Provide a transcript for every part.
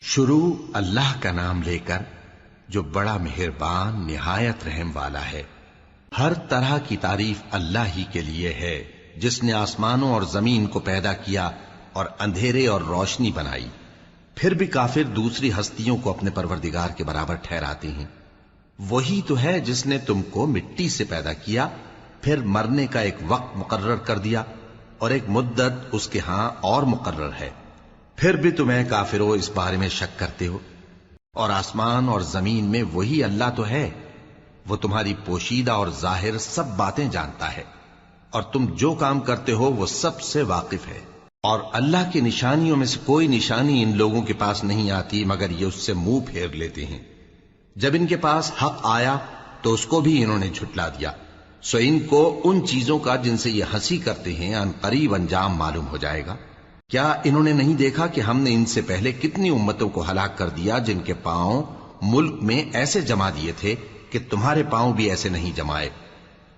شروع اللہ کا نام لے کر جو بڑا مہربان نہایت رحم والا ہے۔ ہر طرح کی تعریف اللہ ہی کے لیے ہے جس نے آسمانوں اور زمین کو پیدا کیا اور اندھیرے اور روشنی بنائی۔ پھر بھی کافر دوسری ہستیوں کو اپنے پروردگار کے برابر ٹھہراتے ہیں۔ وہی تو ہے جس نے تم کو مٹی سے پیدا کیا، پھر مرنے کا ایک وقت مقرر کر دیا اور ایک مدت اس کے ہاں اور مقرر ہے۔ پھر بھی تمہیں کافروں اس بارے میں شک کرتے ہو۔ اور آسمان اور زمین میں وہی اللہ تو ہے، وہ تمہاری پوشیدہ اور ظاہر سب باتیں جانتا ہے، اور تم جو کام کرتے ہو وہ سب سے واقف ہے۔ اور اللہ کی نشانیوں میں سے کوئی نشانی ان لوگوں کے پاس نہیں آتی مگر یہ اس سے منہ پھیر لیتے ہیں۔ جب ان کے پاس حق آیا تو اس کو بھی انہوں نے جھٹلا دیا، سو ان کو ان چیزوں کا جن سے یہ ہنسی کرتے ہیں ان قریب انجام معلوم ہو جائے گا۔ کیا انہوں نے نہیں دیکھا کہ ہم نے ان سے پہلے کتنی امتوں کو ہلاک کر دیا جن کے پاؤں ملک میں ایسے جما دیے تھے کہ تمہارے پاؤں بھی ایسے نہیں جمائے،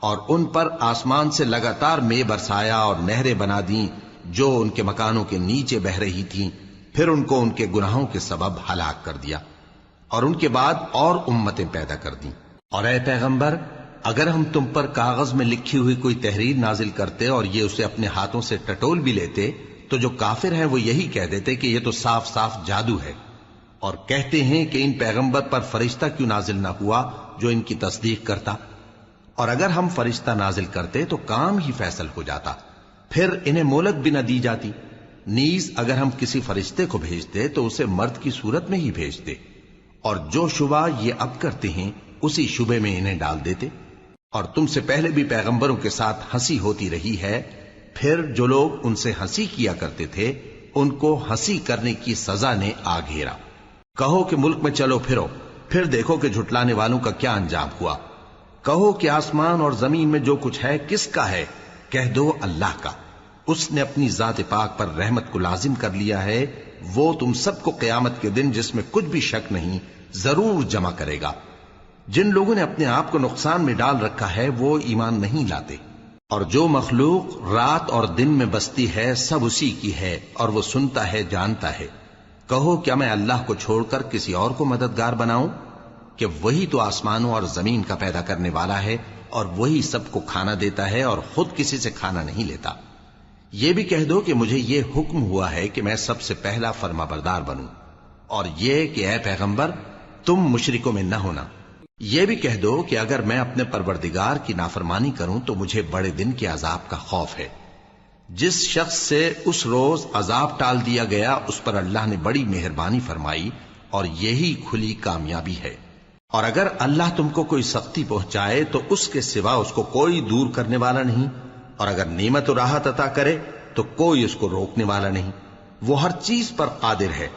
اور ان پر آسمان سے لگاتار مے برسایا اور نہریں بنا دیں جو ان کے مکانوں کے نیچے بہ رہی تھیں، پھر ان کو ان کے گناہوں کے سبب ہلاک کر دیا، اور ان کے بعد اور امتیں پیدا کر دیں۔ اور اے پیغمبر، اگر ہم تم پر کاغذ میں لکھی ہوئی کوئی تحریر نازل کرتے اور یہ اسے اپنے ہاتھوں سے ٹٹول بھی لیتے تو جو کافر ہیں وہ یہی کہہ دیتے کہ یہ تو صاف صاف جادو ہے، اور کہتے ہیں کہ ان پیغمبر پر فرشتہ کیوں نازل نہ ہوا جو ان کی تصدیق کرتا، اور اگر ہم فرشتہ نازل کرتے تو کام ہی فیصل ہو جاتا، پھر انہیں مہلت بھی نہ دی جاتی۔ نیز اگر ہم کسی فرشتے کو بھیجتے تو اسے مرد کی صورت میں ہی بھیجتے، اور جو شبہ یہ اب کرتے ہیں اسی شبے میں انہیں ڈال دیتے۔ اور تم سے پہلے بھی پیغمبروں کے ساتھ ہنسی ہوتی رہی ہے، پھر جو لوگ ان سے ہنسی کیا کرتے تھے ان کو ہنسی کرنے کی سزا نے آ گھیرا۔ کہو کہ ملک میں چلو پھرو، پھر دیکھو کہ جھٹلانے والوں کا کیا انجام ہوا۔ کہو کہ آسمان اور زمین میں جو کچھ ہے کس کا ہے؟ کہہ دو اللہ کا۔ اس نے اپنی ذات پاک پر رحمت کو لازم کر لیا ہے، وہ تم سب کو قیامت کے دن جس میں کچھ بھی شک نہیں ضرور جمع کرے گا۔ جن لوگوں نے اپنے آپ کو نقصان میں ڈال رکھا ہے وہ ایمان نہیں لاتے، اور جو مخلوق رات اور دن میں بستی ہے سب اسی کی ہے، اور وہ سنتا ہے جانتا ہے۔ کہو کیا میں اللہ کو چھوڑ کر کسی اور کو مددگار بناؤں کہ وہی تو آسمانوں اور زمین کا پیدا کرنے والا ہے، اور وہی سب کو کھانا دیتا ہے اور خود کسی سے کھانا نہیں لیتا۔ یہ بھی کہہ دو کہ مجھے یہ حکم ہوا ہے کہ میں سب سے پہلا فرما بردار بنوں، اور یہ کہ اے پیغمبر تم مشرکوں میں نہ ہونا۔ یہ بھی کہہ دو کہ اگر میں اپنے پروردگار کی نافرمانی کروں تو مجھے بڑے دن کے عذاب کا خوف ہے۔ جس شخص سے اس روز عذاب ٹال دیا گیا اس پر اللہ نے بڑی مہربانی فرمائی، اور یہی کھلی کامیابی ہے۔ اور اگر اللہ تم کو کوئی سختی پہنچائے تو اس کے سوا اس کو کوئی دور کرنے والا نہیں، اور اگر نعمت و راحت عطا کرے تو کوئی اس کو روکنے والا نہیں۔ وہ ہر چیز پر قادر ہے،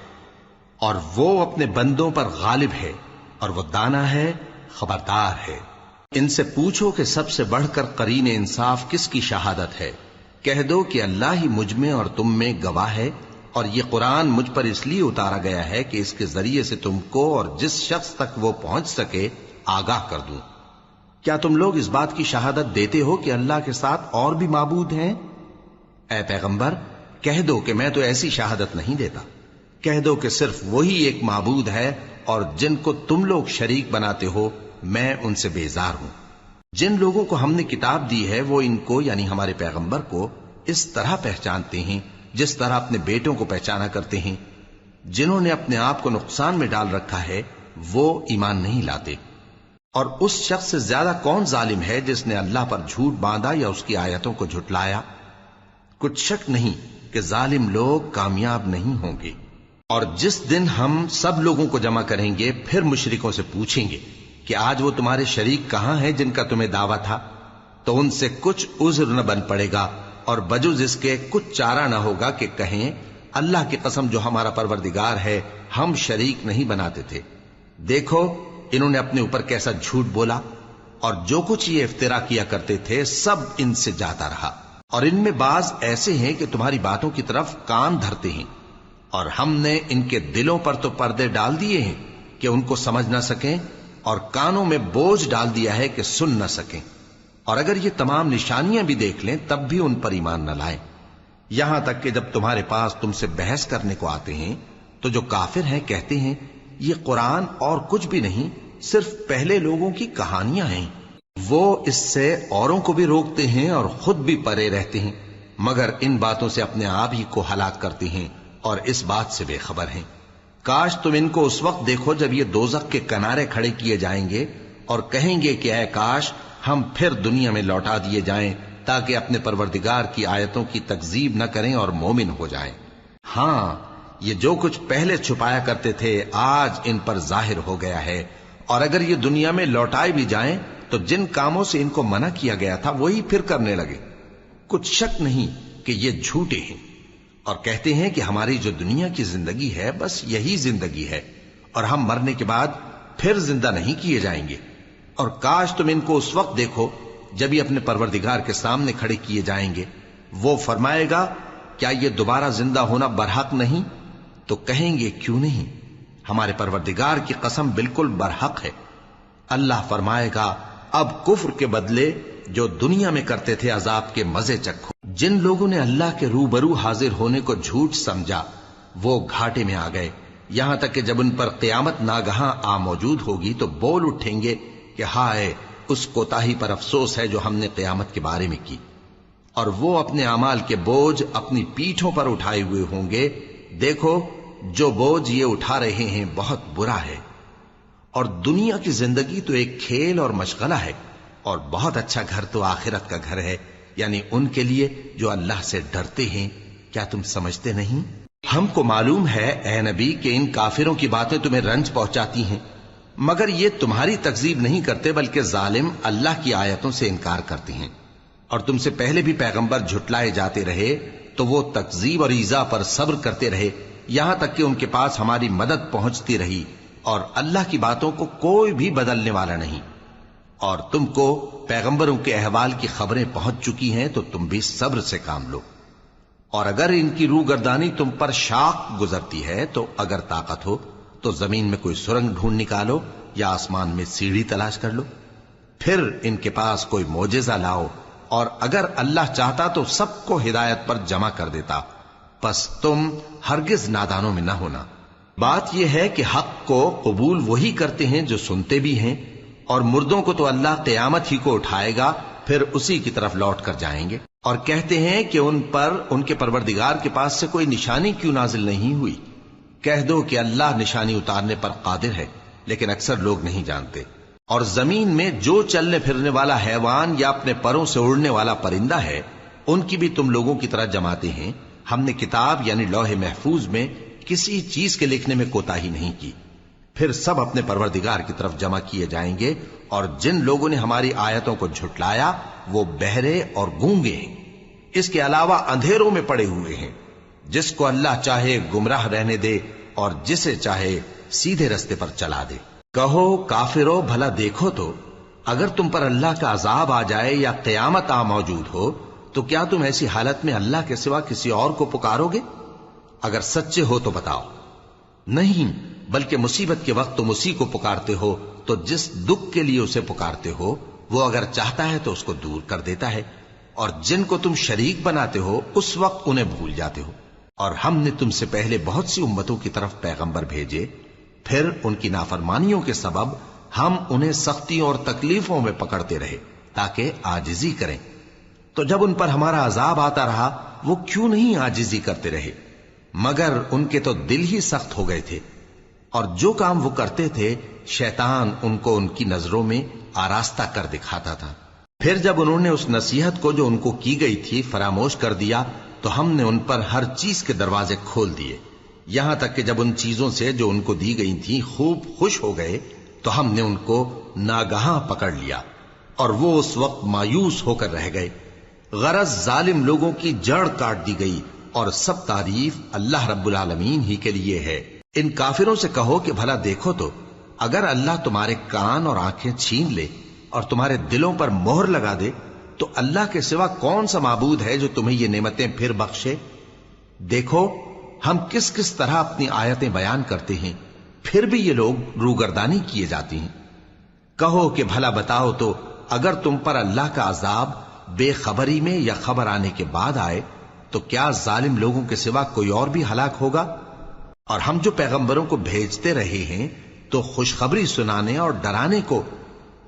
اور وہ اپنے بندوں پر غالب ہے، اور وہ دانا ہے، خبردار ہے۔ ان سے پوچھو کہ سب سے بڑھ کر قرین انصاف کس کی شہادت ہے؟ کہہ دو کہ اللہ ہی مجھ میں اور تم میں گواہ ہے، اور یہ قرآن مجھ پر اس لیے اتارا گیا ہے کہ اس کے ذریعے سے تم کو اور جس شخص تک وہ پہنچ سکے آگاہ کر دوں۔ کیا تم لوگ اس بات کی شہادت دیتے ہو کہ اللہ کے ساتھ اور بھی معبود ہیں؟ اے پیغمبر کہہ دو کہ میں تو ایسی شہادت نہیں دیتا۔ کہہ دو کہ صرف وہی ایک معبود ہے، اور جن کو تم لوگ شریک بناتے ہو میں ان سے بیزار ہوں۔ جن لوگوں کو ہم نے کتاب دی ہے وہ ان کو یعنی ہمارے پیغمبر کو اس طرح پہچانتے ہیں جس طرح اپنے بیٹوں کو پہچانا کرتے ہیں۔ جنہوں نے اپنے آپ کو نقصان میں ڈال رکھا ہے وہ ایمان نہیں لاتے۔ اور اس شخص سے زیادہ کون ظالم ہے جس نے اللہ پر جھوٹ باندھا یا اس کی آیتوں کو جھٹلایا؟ کچھ شک نہیں کہ ظالم لوگ کامیاب نہیں ہوں گے۔ اور جس دن ہم سب لوگوں کو جمع کریں گے پھر مشرکوں سے پوچھیں گے کہ آج وہ تمہارے شریک کہاں ہیں جن کا تمہیں دعویٰ تھا، تو ان سے کچھ عذر نہ بن پڑے گا، اور بجز اس کے کچھ چارہ نہ ہوگا کہ کہیں اللہ کی قسم جو ہمارا پروردگار ہے ہم شریک نہیں بناتے تھے۔ دیکھو انہوں نے اپنے اوپر کیسا جھوٹ بولا، اور جو کچھ یہ افترا کیا کرتے تھے سب ان سے جاتا رہا۔ اور ان میں بعض ایسے ہیں کہ تمہاری باتوں کی طرف کان دھرتے ہیں، اور ہم نے ان کے دلوں پر تو پردے ڈال دیے ہیں کہ ان کو سمجھ نہ سکیں، اور کانوں میں بوجھ ڈال دیا ہے کہ سن نہ سکیں۔ اور اگر یہ تمام نشانیاں بھی دیکھ لیں تب بھی ان پر ایمان نہ لائیں، یہاں تک کہ جب تمہارے پاس تم سے بحث کرنے کو آتے ہیں تو جو کافر ہیں کہتے ہیں یہ قرآن اور کچھ بھی نہیں، صرف پہلے لوگوں کی کہانیاں ہیں۔ وہ اس سے اوروں کو بھی روکتے ہیں اور خود بھی پرے رہتے ہیں، مگر ان باتوں سے اپنے آپ ہی کو ہلاک کرتے ہیں اور اس بات سے بے خبر ہیں۔ کاش تم ان کو اس وقت دیکھو جب یہ دوزخ کے کنارے کھڑے کیے جائیں گے اور کہیں گے کہ اے کاش ہم پھر دنیا میں لوٹا دیے جائیں تاکہ اپنے پروردگار کی آیتوں کی تکذیب نہ کریں اور مومن ہو جائیں۔ ہاں، یہ جو کچھ پہلے چھپایا کرتے تھے آج ان پر ظاہر ہو گیا ہے، اور اگر یہ دنیا میں لوٹائے بھی جائیں تو جن کاموں سے ان کو منع کیا گیا تھا وہی پھر کرنے لگے۔ کچھ شک نہیں کہ یہ جھوٹے ہیں، اور کہتے ہیں کہ ہماری جو دنیا کی زندگی ہے بس یہی زندگی ہے، اور ہم مرنے کے بعد پھر زندہ نہیں کیے جائیں گے۔ اور کاش تم ان کو اس وقت دیکھو جب یہ اپنے پروردگار کے سامنے کھڑے کیے جائیں گے، وہ فرمائے گا کیا یہ دوبارہ زندہ ہونا برحق نہیں؟ تو کہیں گے کیوں نہیں، ہمارے پروردگار کی قسم بالکل برحق ہے۔ اللہ فرمائے گا اب کفر کے بدلے جو دنیا میں کرتے تھے عذاب کے مزے چکھو۔ جن لوگوں نے اللہ کے روبرو حاضر ہونے کو جھوٹ سمجھا وہ گھاٹے میں آ گئے، یہاں تک کہ جب ان پر قیامت ناگہاں آ موجود ہوگی تو بول اٹھیں گے کہ ہائے اس کوتاہی پر افسوس ہے جو ہم نے قیامت کے بارے میں کی، اور وہ اپنے اعمال کے بوجھ اپنی پیٹھوں پر اٹھائے ہوئے ہوں گے۔ دیکھو جو بوجھ یہ اٹھا رہے ہیں بہت برا ہے، اور دنیا کی زندگی تو ایک کھیل اور مشغلہ ہے، اور بہت اچھا گھر تو آخرت کا گھر ہے، یعنی ان کے لیے جو اللہ سے ڈرتے ہیں۔ کیا تم سمجھتے نہیں؟ ہم کو معلوم ہے اے نبی کہ ان کافروں کی باتیں تمہیں رنج پہنچاتی ہیں، مگر یہ تمہاری تکذیب نہیں کرتے بلکہ ظالم اللہ کی آیتوں سے انکار کرتے ہیں، اور تم سے پہلے بھی پیغمبر جھٹلائے جاتے رہے تو وہ تکذیب اور ایذا پر صبر کرتے رہے، یہاں تک کہ ان کے پاس ہماری مدد پہنچتی رہی، اور اللہ کی باتوں کو کوئی بھی بدلنے والا نہیں۔ اور تم کو پیغمبروں کے احوال کی خبریں پہنچ چکی ہیں تو تم بھی صبر سے کام لو، اور اگر ان کی روح گردانی تم پر شاق گزرتی ہے تو اگر طاقت ہو تو زمین میں کوئی سرنگ ڈھونڈ نکالو یا آسمان میں سیڑھی تلاش کر لو، پھر ان کے پاس کوئی معجزہ لاؤ، اور اگر اللہ چاہتا تو سب کو ہدایت پر جمع کر دیتا، پس تم ہرگز نادانوں میں نہ ہونا۔ بات یہ ہے کہ حق کو قبول وہی کرتے ہیں جو سنتے بھی ہیں، اور مردوں کو تو اللہ قیامت ہی کو اٹھائے گا، پھر اسی کی طرف لوٹ کر جائیں گے۔ اور کہتے ہیں کہ ان پر ان کے پروردگار کے پاس سے کوئی نشانی کیوں نازل نہیں ہوئی؟ کہہ دو کہ اللہ نشانی اتارنے پر قادر ہے، لیکن اکثر لوگ نہیں جانتے۔ اور زمین میں جو چلنے پھرنے والا حیوان یا اپنے پروں سے اڑنے والا پرندہ ہے ان کی بھی تم لوگوں کی طرح جماتے ہیں۔ ہم نے کتاب یعنی لوح محفوظ میں کسی چیز کے لکھنے میں کوتاہی نہیں کی، پھر سب اپنے پروردگار کی طرف جمع کیے جائیں گے، اور جن لوگوں نے ہماری آیتوں کو جھٹلایا وہ بہرے اور گونگے ہیں، اس کے علاوہ اندھیروں میں پڑے ہوئے ہیں۔ جس کو اللہ چاہے گمراہ رہنے دے اور جسے چاہے سیدھے رستے پر چلا دے۔ کہو کافرو بھلا دیکھو تو اگر تم پر اللہ کا عذاب آ جائے یا قیامت آ موجود ہو تو کیا تم ایسی حالت میں اللہ کے سوا کسی اور کو پکارو گے؟ اگر سچے ہو تو بتاؤ۔ نہیں، بلکہ مصیبت کے وقت تم اسی کو پکارتے ہو، تو جس دکھ کے لیے اسے پکارتے ہو وہ اگر چاہتا ہے تو اس کو دور کر دیتا ہے، اور جن کو تم شریک بناتے ہو اس وقت انہیں بھول جاتے ہو۔ اور ہم نے تم سے پہلے بہت سی امتوں کی طرف پیغمبر بھیجے، پھر ان کی نافرمانیوں کے سبب ہم انہیں سختیوں اور تکلیفوں میں پکڑتے رہے تاکہ عاجزی کریں، تو جب ان پر ہمارا عذاب آتا رہا وہ کیوں نہیں عاجزی کرتے رہے، مگر ان کے تو دل ہی سخت ہو گئے تھے، اور جو کام وہ کرتے تھے شیطان ان کو ان کی نظروں میں آراستہ کر دکھاتا تھا۔ پھر جب انہوں نے اس نصیحت کو جو ان کو کی گئی تھی فراموش کر دیا تو ہم نے ان پر ہر چیز کے دروازے کھول دیے، یہاں تک کہ جب ان چیزوں سے جو ان کو دی گئی تھی خوب خوش ہو گئے تو ہم نے ان کو ناگہاں پکڑ لیا، اور وہ اس وقت مایوس ہو کر رہ گئے۔ غرض ظالم لوگوں کی جڑ کاٹ دی گئی، اور سب تعریف اللہ رب العالمین ہی کے لیے ہے۔ ان کافروں سے کہو کہ بھلا دیکھو تو اگر اللہ تمہارے کان اور آنکھیں چھین لے اور تمہارے دلوں پر مہر لگا دے تو اللہ کے سوا کون سا معبود ہے جو تمہیں یہ نعمتیں پھر بخشے؟ دیکھو ہم کس کس طرح اپنی آیتیں بیان کرتے ہیں، پھر بھی یہ لوگ روگردانی کیے جاتی ہیں۔ کہو کہ بھلا بتاؤ تو اگر تم پر اللہ کا عذاب بے خبری میں یا خبر آنے کے بعد آئے تو کیا ظالم لوگوں کے سوا کوئی اور بھی ہلاک ہوگا؟ اور ہم جو پیغمبروں کو بھیجتے رہے ہیں تو خوشخبری سنانے اور ڈرانے کو،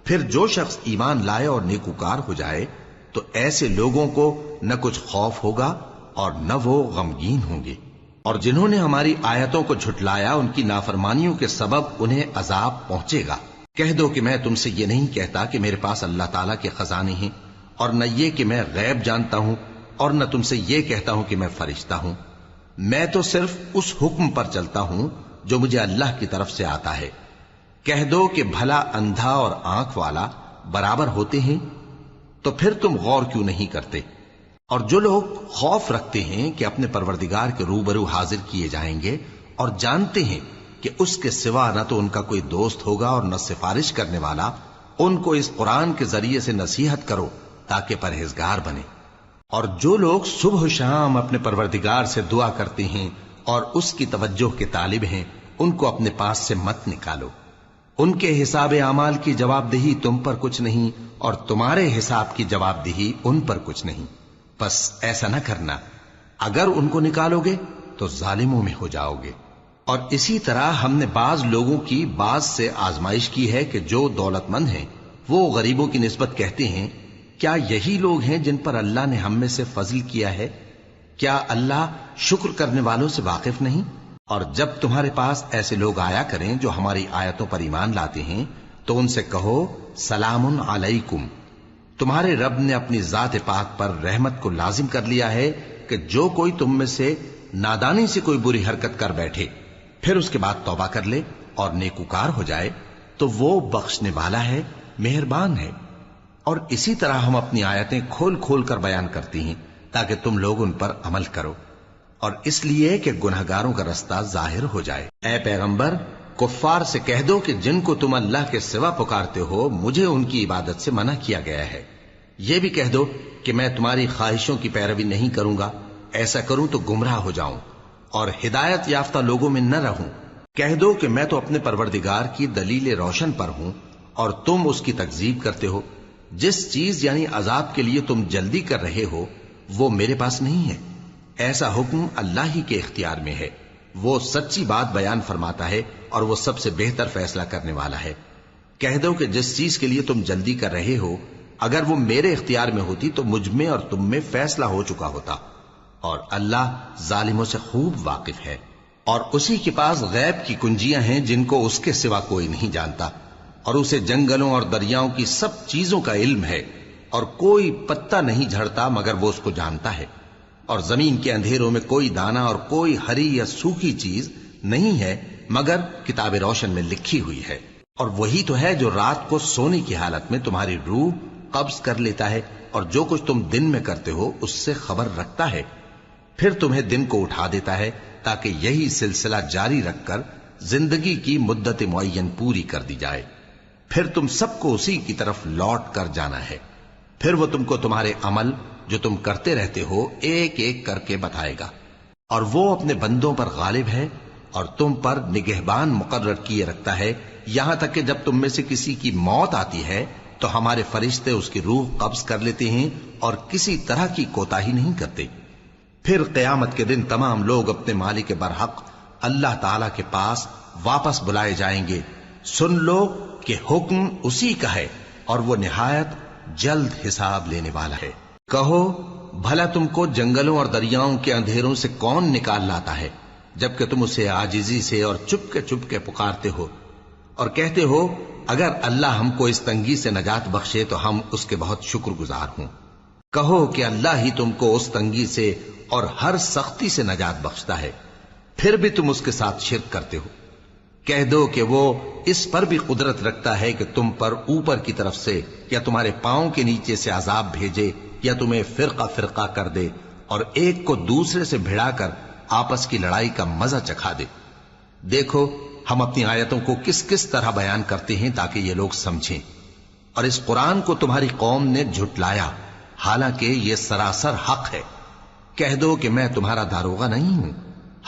پھر جو شخص ایمان لائے اور نیکوکار ہو جائے تو ایسے لوگوں کو نہ کچھ خوف ہوگا اور نہ وہ غمگین ہوں گے۔ اور جنہوں نے ہماری آیتوں کو جھٹلایا ان کی نافرمانیوں کے سبب انہیں عذاب پہنچے گا۔ کہہ دو کہ میں تم سے یہ نہیں کہتا کہ میرے پاس اللہ تعالیٰ کے خزانے ہیں، اور نہ یہ کہ میں غیب جانتا ہوں، اور نہ تم سے یہ کہتا ہوں کہ میں فرشتہ ہوں۔ میں تو صرف اس حکم پر چلتا ہوں جو مجھے اللہ کی طرف سے آتا ہے۔ کہہ دو کہ بھلا اندھا اور آنکھ والا برابر ہوتے ہیں؟ تو پھر تم غور کیوں نہیں کرتے؟ اور جو لوگ خوف رکھتے ہیں کہ اپنے پروردگار کے روبرو حاضر کیے جائیں گے اور جانتے ہیں کہ اس کے سوا نہ تو ان کا کوئی دوست ہوگا اور نہ سفارش کرنے والا، ان کو اس قرآن کے ذریعے سے نصیحت کرو تاکہ پرہیزگار بنے۔ اور جو لوگ صبح و شام اپنے پروردگار سے دعا کرتے ہیں اور اس کی توجہ کے طالب ہیں، ان کو اپنے پاس سے مت نکالو۔ ان کے حساب اعمال کی جواب دہی تم پر کچھ نہیں، اور تمہارے حساب کی جواب دہی ان پر کچھ نہیں۔ بس ایسا نہ کرنا، اگر ان کو نکالو گے تو ظالموں میں ہو جاؤ گے۔ اور اسی طرح ہم نے بعض لوگوں کی بعض سے آزمائش کی ہے کہ جو دولت مند ہیں وہ غریبوں کی نسبت کہتے ہیں کیا یہی لوگ ہیں جن پر اللہ نے ہم میں سے فضل کیا ہے؟ کیا اللہ شکر کرنے والوں سے واقف نہیں؟ اور جب تمہارے پاس ایسے لوگ آیا کریں جو ہماری آیتوں پر ایمان لاتے ہیں تو ان سے کہو سلام علیکم، تمہارے رب نے اپنی ذات پاک پر رحمت کو لازم کر لیا ہے کہ جو کوئی تم میں سے نادانی سے کوئی بری حرکت کر بیٹھے پھر اس کے بعد توبہ کر لے اور نیکوکار ہو جائے تو وہ بخشنے والا ہے، مہربان ہے۔ اور اسی طرح ہم اپنی آیتیں کھول کھول کر بیان کرتی ہیں تاکہ تم لوگ ان پر عمل کرو، اور اس لیے کہ گنہگاروں کا رستہ ظاہر ہو جائے۔ اے پیغمبر، کفار سے کہہ دو کہ جن کو تم اللہ کے سوا پکارتے ہو مجھے ان کی عبادت سے منع کیا گیا ہے۔ یہ بھی کہہ دو کہ میں تمہاری خواہشوں کی پیروی نہیں کروں گا، ایسا کروں تو گمراہ ہو جاؤں اور ہدایت یافتہ لوگوں میں نہ رہوں۔ کہہ دو کہ میں تو اپنے پروردگار کی دلیل روشن پر ہوں اور تم اس کی تکذیب کرتے ہو۔ جس چیز یعنی عذاب کے لیے تم جلدی کر رہے ہو وہ میرے پاس نہیں ہے، ایسا حکم اللہ ہی کے اختیار میں ہے۔ وہ سچی بات بیان فرماتا ہے اور وہ سب سے بہتر فیصلہ کرنے والا ہے۔ کہہ دو کہ جس چیز کے لیے تم جلدی کر رہے ہو اگر وہ میرے اختیار میں ہوتی تو مجھ میں اور تم میں فیصلہ ہو چکا ہوتا، اور اللہ ظالموں سے خوب واقف ہے۔ اور اسی کے پاس غیب کی کنجیاں ہیں جن کو اس کے سوا کوئی نہیں جانتا، اور اسے جنگلوں اور دریاؤں کی سب چیزوں کا علم ہے، اور کوئی پتا نہیں جھڑتا مگر وہ اس کو جانتا ہے، اور زمین کے اندھیروں میں کوئی دانہ اور کوئی ہری یا سوکھی چیز نہیں ہے مگر کتاب روشن میں لکھی ہوئی ہے۔ اور وہی تو ہے جو رات کو سونے کی حالت میں تمہاری روح قبض کر لیتا ہے اور جو کچھ تم دن میں کرتے ہو اس سے خبر رکھتا ہے، پھر تمہیں دن کو اٹھا دیتا ہے تاکہ یہی سلسلہ جاری رکھ کر زندگی کی مدت معین پوری کر دی جائے، پھر تم سب کو اسی کی طرف لوٹ کر جانا ہے، پھر وہ تم کو تمہارے عمل جو تم کرتے رہتے ہو ایک ایک کر کے بتائے گا، اور وہ اپنے بندوں پر غالب ہے اور تم پر نگہبان مقرر کیے رکھتا ہے، یہاں تک کہ جب تم میں سے کسی کی موت آتی ہے تو ہمارے فرشتے اس کی روح قبض کر لیتے ہیں اور کسی طرح کی کوتاہی نہیں کرتے۔ پھر قیامت کے دن تمام لوگ اپنے مالک برحق اللہ تعالی کے پاس واپس بلائے جائیں گے۔ سن لو کہ حکم اسی کا ہے اور وہ نہایت جلد حساب لینے والا ہے۔ کہو بھلا تم کو جنگلوں اور دریاؤں کے اندھیروں سے کون نکال لاتا ہے جبکہ تم اسے عاجزی سے اور چپ کے پکارتے ہو اور کہتے ہو اگر اللہ ہم کو اس تنگی سے نجات بخشے تو ہم اس کے بہت شکر گزار ہوں۔ کہو کہ اللہ ہی تم کو اس تنگی سے اور ہر سختی سے نجات بخشتا ہے، پھر بھی تم اس کے ساتھ شرک کرتے ہو۔ کہہ دو کہ وہ اس پر بھی قدرت رکھتا ہے کہ تم پر اوپر کی طرف سے یا تمہارے پاؤں کے نیچے سے عذاب بھیجے یا تمہیں فرقہ فرقہ کر دے اور ایک کو دوسرے سے بھڑا کر آپس کی لڑائی کا مزہ چکھا دے۔ دیکھو ہم اپنی آیتوں کو کس کس طرح بیان کرتے ہیں تاکہ یہ لوگ سمجھیں، اور اس قرآن کو تمہاری قوم نے جھٹلایا حالانکہ یہ سراسر حق ہے۔ کہہ دو کہ میں تمہارا داروغہ نہیں ہوں،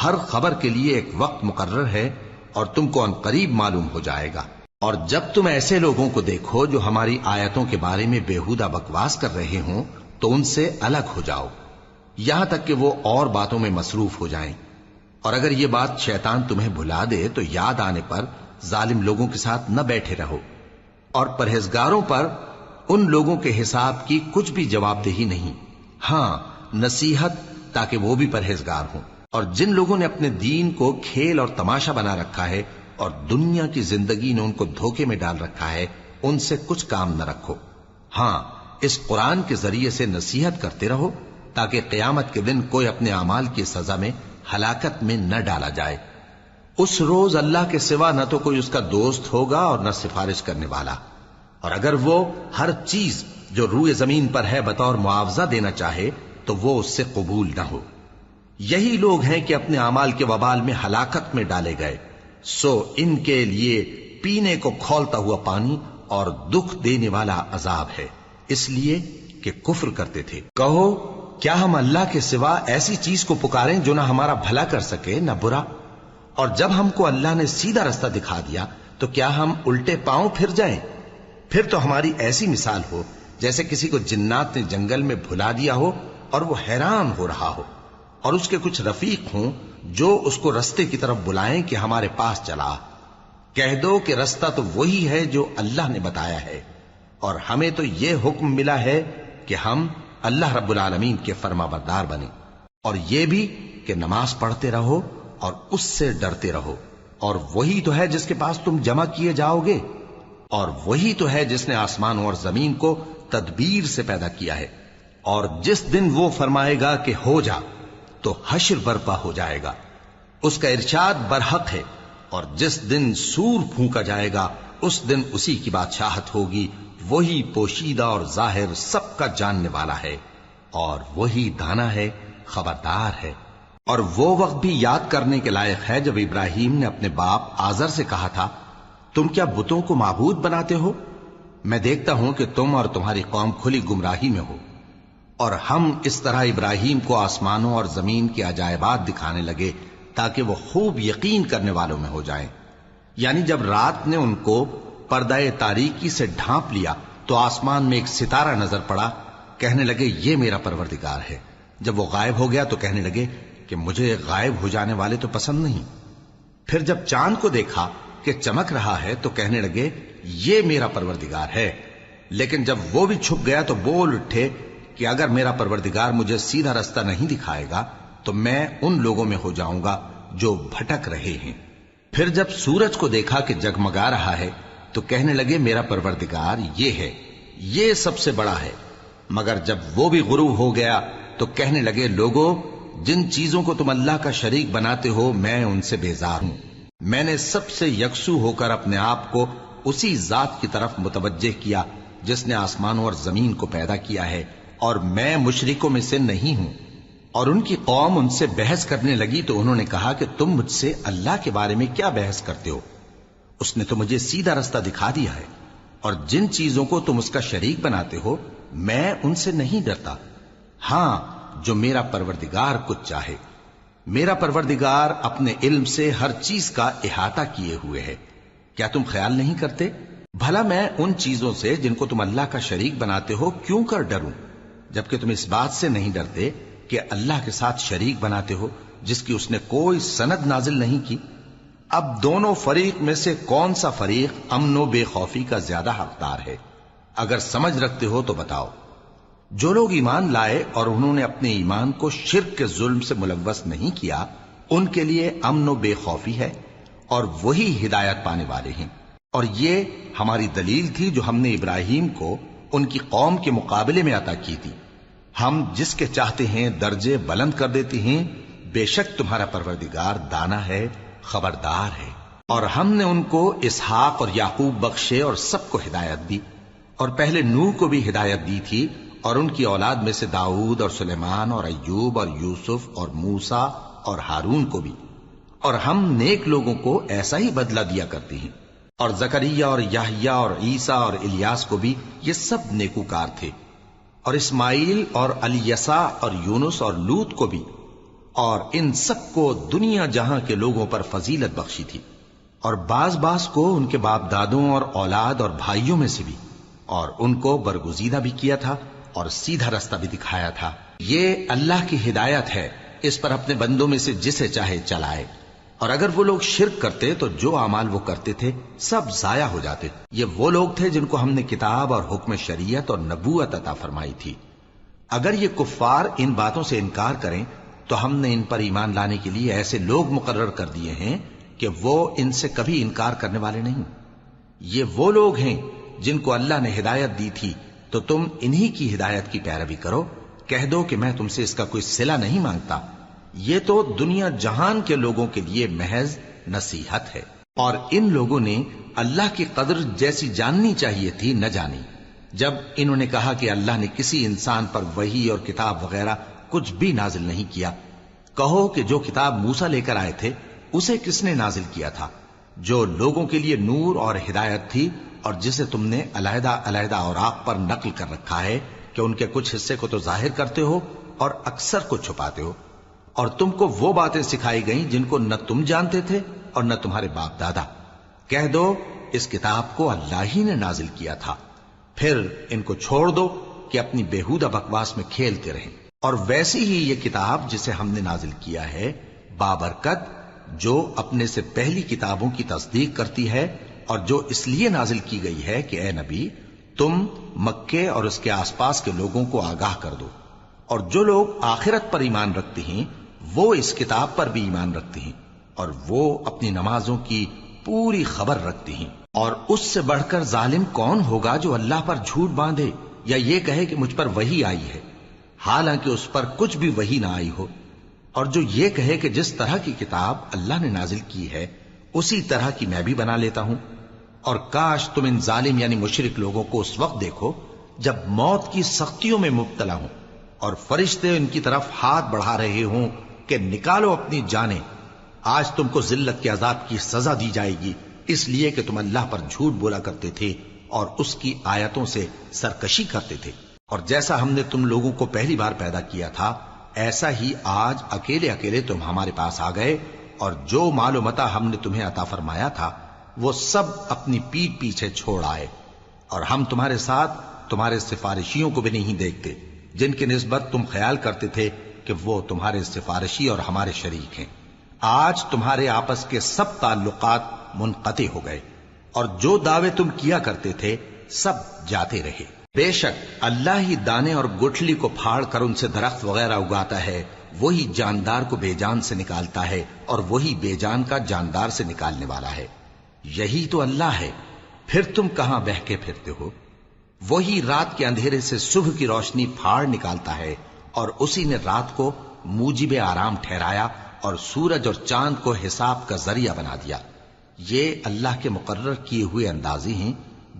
ہر خبر کے لیے ایک وقت مقرر ہے اور تم کو ان قریب معلوم ہو جائے گا۔ اور جب تم ایسے لوگوں کو دیکھو جو ہماری آیتوں کے بارے میں بےہودہ بکواس کر رہے ہوں تو ان سے الگ ہو جاؤ یہاں تک کہ وہ اور باتوں میں مصروف ہو جائیں۔ اور اگر یہ بات شیطان تمہیں بھلا دے تو یاد آنے پر ظالم لوگوں کے ساتھ نہ بیٹھے رہو، اور پرہیزگاروں پر ان لوگوں کے حساب کی کچھ بھی جواب دہی نہیں، ہاں نصیحت تاکہ وہ بھی پرہیزگار ہوں۔ اور جن لوگوں نے اپنے دین کو کھیل اور تماشا بنا رکھا ہے اور دنیا کی زندگی نے ان کو دھوکے میں ڈال رکھا ہے، ان سے کچھ کام نہ رکھو، ہاں اس قرآن کے ذریعے سے نصیحت کرتے رہو تاکہ قیامت کے دن کوئی اپنے اعمال کی سزا میں ہلاکت میں نہ ڈالا جائے۔ اس روز اللہ کے سوا نہ تو کوئی اس کا دوست ہوگا اور نہ سفارش کرنے والا، اور اگر وہ ہر چیز جو روئے زمین پر ہے بطور معاوضہ دینا چاہے تو وہ اس سے قبول نہ ہو۔ یہی لوگ ہیں کہ اپنے اعمال کے وبال میں ہلاکت میں ڈالے گئے، سو ان کے لیے پینے کو کھولتا ہوا پانی اور دکھ دینے والا عذاب ہے، اس لیے کہ کفر کرتے تھے۔ کہو کیا ہم اللہ کے سوا ایسی چیز کو پکاریں جو نہ ہمارا بھلا کر سکے نہ برا؟ اور جب ہم کو اللہ نے سیدھا رستہ دکھا دیا تو کیا ہم الٹے پاؤں پھر جائیں؟ پھر تو ہماری ایسی مثال ہو جیسے کسی کو جنات نے جنگل میں بھلا دیا ہو اور وہ حیران ہو رہا ہو، اور اس کے کچھ رفیق ہوں جو اس کو رستے کی طرف بلائیں کہ ہمارے پاس چلا۔ کہہ دو کہ رستہ تو وہی ہے جو اللہ نے بتایا ہے، اور ہمیں تو یہ حکم ملا ہے کہ ہم اللہ رب العالمین کے فرما بردار بنیں، اور یہ بھی کہ نماز پڑھتے رہو اور اس سے ڈرتے رہو، اور وہی تو ہے جس کے پاس تم جمع کیے جاؤ گے، اور وہی تو ہے جس نے آسمانوں اور زمین کو تدبیر سے پیدا کیا ہے، اور جس دن وہ فرمائے گا کہ ہو جا تو حشر برپا ہو جائے گا، اس کا ارشاد برحق ہے، اور جس دن سور پھونکا جائے گا اس دن اسی کی بادشاہت ہوگی، وہی پوشیدہ اور ظاہر سب کا جاننے والا ہے، اور وہی دانا ہے، خبردار ہے۔ اور وہ وقت بھی یاد کرنے کے لائق ہے جب ابراہیم نے اپنے باپ آزر سے کہا تھا، تم کیا بتوں کو معبود بناتے ہو؟ میں دیکھتا ہوں کہ تم اور تمہاری قوم کھلی گمراہی میں ہو۔ اور ہم اس طرح ابراہیم کو آسمانوں اور زمین کے عجائبات دکھانے لگے تاکہ وہ خوب یقین کرنے والوں میں ہو جائیں۔ یعنی جب رات نے ان کو پردہ تاریکی سے ڈھانپ لیا تو آسمان میں ایک ستارہ نظر پڑا، کہنے لگے یہ میرا پروردگار ہے۔ جب وہ غائب ہو گیا تو کہنے لگے کہ مجھے غائب ہو جانے والے تو پسند نہیں۔ پھر جب چاند کو دیکھا کہ چمک رہا ہے تو کہنے لگے یہ میرا پروردگار ہے، لیکن جب وہ بھی چھپ گیا تو بول اٹھے کہ اگر میرا پروردگار مجھے سیدھا رستہ نہیں دکھائے گا تو میں ان لوگوں میں ہو جاؤں گا جو بھٹک رہے ہیں۔ پھر جب سورج کو دیکھا کہ جگمگا رہا ہے تو کہنے لگے میرا پروردگار یہ ہے، یہ سب سے بڑا ہے۔ مگر جب وہ بھی غروب ہو گیا تو کہنے لگے لوگو، جن چیزوں کو تم اللہ کا شریک بناتے ہو میں ان سے بیزار ہوں۔ میں نے سب سے یکسو ہو کر اپنے آپ کو اسی ذات کی طرف متوجہ کیا جس نے آسمانوں اور زمین کو پیدا کیا ہے، اور میں مشرکوں میں سے نہیں ہوں۔ اور ان کی قوم ان سے بحث کرنے لگی تو انہوں نے کہا کہ تم مجھ سے اللہ کے بارے میں کیا بحث کرتے ہو؟ اس نے تو مجھے سیدھا رستہ دکھا دیا ہے، اور جن چیزوں کو تم اس کا شریک بناتے ہو میں ان سے نہیں ڈرتا، ہاں جو میرا پروردگار کچھ چاہے۔ میرا پروردگار اپنے علم سے ہر چیز کا احاطہ کیے ہوئے ہے۔ کیا تم خیال نہیں کرتے؟ بھلا میں ان چیزوں سے جن کو تم اللہ کا شریک بناتے ہو کیوں کر ڈروں، جبکہ تم اس بات سے نہیں ڈرتے کہ اللہ کے ساتھ شریک بناتے ہو جس کی اس نے کوئی سند نازل نہیں کی۔ اب دونوں فریق میں سے کون سا فریق امن و بے خوفی کا زیادہ حقدار ہے؟ اگر سمجھ رکھتے ہو تو بتاؤ۔ جو لوگ ایمان لائے اور انہوں نے اپنے ایمان کو شرک کے ظلم سے ملوث نہیں کیا، ان کے لیے امن و بے خوفی ہے، اور وہی ہدایت پانے والے ہیں۔ اور یہ ہماری دلیل تھی جو ہم نے ابراہیم کو ان کی قوم کے مقابلے میں عطا کی تھی۔ ہم جس کے چاہتے ہیں درجے بلند کر دیتے ہیں، بے شک تمہارا پروردگار دانا ہے، خبردار ہے۔ اور ہم نے ان کو اسحاق اور یعقوب بخشے اور سب کو ہدایت دی، اور پہلے نوح کو بھی ہدایت دی تھی، اور ان کی اولاد میں سے داؤد اور سلیمان اور ایوب اور یوسف اور موسیٰ اور ہارون کو بھی۔ اور ہم نیک لوگوں کو ایسا ہی بدلہ دیا کرتے ہیں۔ اور زکریا اور یحییٰ اور عیسیٰ اور الیاس کو بھی، یہ سب نیکوکار تھے۔ اور اسماعیل اور الیسع اور یونس اور لوط کو بھی، اور ان سب کو دنیا جہاں کے لوگوں پر فضیلت بخشی تھی، اور بعض کو ان کے باپ دادوں اور اولاد اور بھائیوں میں سے بھی، اور ان کو برگزیدہ بھی کیا تھا اور سیدھا رستہ بھی دکھایا تھا۔ یہ اللہ کی ہدایت ہے اس پر اپنے بندوں میں سے جسے چاہے چلائے، اور اگر وہ لوگ شرک کرتے تو جو اعمال وہ کرتے تھے سب ضائع ہو جاتے۔ یہ وہ لوگ تھے جن کو ہم نے کتاب اور حکم شریعت اور نبوت عطا فرمائی تھی۔ اگر یہ کفار ان باتوں سے انکار کریں تو ہم نے ان پر ایمان لانے کے لیے ایسے لوگ مقرر کر دیے ہیں کہ وہ ان سے کبھی انکار کرنے والے نہیں۔ یہ وہ لوگ ہیں جن کو اللہ نے ہدایت دی تھی، تو تم انہی کی ہدایت کی پیروی کرو۔ کہہ دو کہ میں تم سے اس کا کوئی صلہ نہیں مانگتا، یہ تو دنیا جہان کے لوگوں کے لیے محض نصیحت ہے۔ اور ان لوگوں نے اللہ کی قدر جیسی جاننی چاہیے تھی نہ جانی۔ جب انہوں نے کہا کہ اللہ نے کسی انسان پر وحی اور کتاب وغیرہ کچھ بھی نازل نہیں کیا، کہو کہ جو کتاب موسیٰ لے کر آئے تھے اسے کس نے نازل کیا تھا، جو لوگوں کے لیے نور اور ہدایت تھی، اور جسے تم نے علیحدہ علیحدہ اوراق پر نقل کر رکھا ہے کہ ان کے کچھ حصے کو تو ظاہر کرتے ہو اور اکثر کو چھپاتے ہو۔ اور تم کو وہ باتیں سکھائی گئیں جن کو نہ تم جانتے تھے اور نہ تمہارے باپ دادا۔ کہہ دو اس کتاب کو اللہ ہی نے نازل کیا تھا، پھر ان کو چھوڑ دو کہ اپنی بیہودہ بکواس میں کھیلتے رہیں۔ اور ویسی ہی یہ کتاب جسے ہم نے نازل کیا ہے بابرکت، جو اپنے سے پہلی کتابوں کی تصدیق کرتی ہے، اور جو اس لیے نازل کی گئی ہے کہ اے نبی تم مکے اور اس کے آس پاس کے لوگوں کو آگاہ کر دو، اور جو لوگ آخرت پر ایمان رکھتے ہیں وہ اس کتاب پر بھی ایمان رکھتے ہیں، اور وہ اپنی نمازوں کی پوری خبر رکھتے ہیں۔ اور اس سے بڑھ کر ظالم کون ہوگا جو اللہ پر جھوٹ باندھے یا یہ کہے کہ مجھ پر وحی آئی ہے، حالانکہ اس پر کچھ بھی وحی نہ آئی ہو، اور جو یہ کہے کہ جس طرح کی کتاب اللہ نے نازل کی ہے اسی طرح کی میں بھی بنا لیتا ہوں۔ اور کاش تم ان ظالم یعنی مشرک لوگوں کو اس وقت دیکھو جب موت کی سختیوں میں مبتلا ہوں اور فرشتے ان کی طرف ہاتھ بڑھا رہے ہوں کہ نکالو اپنی جانیں، آج تم کو ذلت کے عذاب کی سزا دی جائے گی، اس لیے کہ تم اللہ پر جھوٹ بولا کرتے تھے اور اس کی آیتوں سے سرکشی کرتے تھے۔ اور جیسا ہم نے تم لوگوں کو پہلی بار پیدا کیا تھا ایسا ہی آج اکیلے اکیلے تم ہمارے پاس آ گئے، اور جو مال و متاع ہم نے تمہیں عطا فرمایا تھا وہ سب اپنی پیٹھ پیچھے چھوڑ آئے، اور ہم تمہارے ساتھ تمہارے سفارشیوں کو بھی نہیں دیکھتے جن کی نسبت تم خیال کرتے تھے کہ وہ تمہارے سفارشی اور ہمارے شریک ہیں۔ آج تمہارے آپس کے سب تعلقات منقطع ہو گئے، اور جو دعوے تم کیا کرتے تھے سب جاتے رہے۔ بے شک اللہ ہی دانے اور گٹھلی کو پھاڑ کر ان سے درخت وغیرہ اگاتا ہے، وہی جاندار کو بے جان سے نکالتا ہے اور وہی بے جان کا جاندار سے نکالنے والا ہے۔ یہی تو اللہ ہے، پھر تم کہاں بہکے پھرتے ہو؟ وہی رات کے اندھیرے سے صبح کی روشنی پھاڑ نکالتا ہے، اور اسی نے رات کو موجب آرام ٹھہرایا اور سورج اور چاند کو حساب کا ذریعہ بنا دیا۔ یہ اللہ کے مقرر کیے ہوئے اندازے ہیں،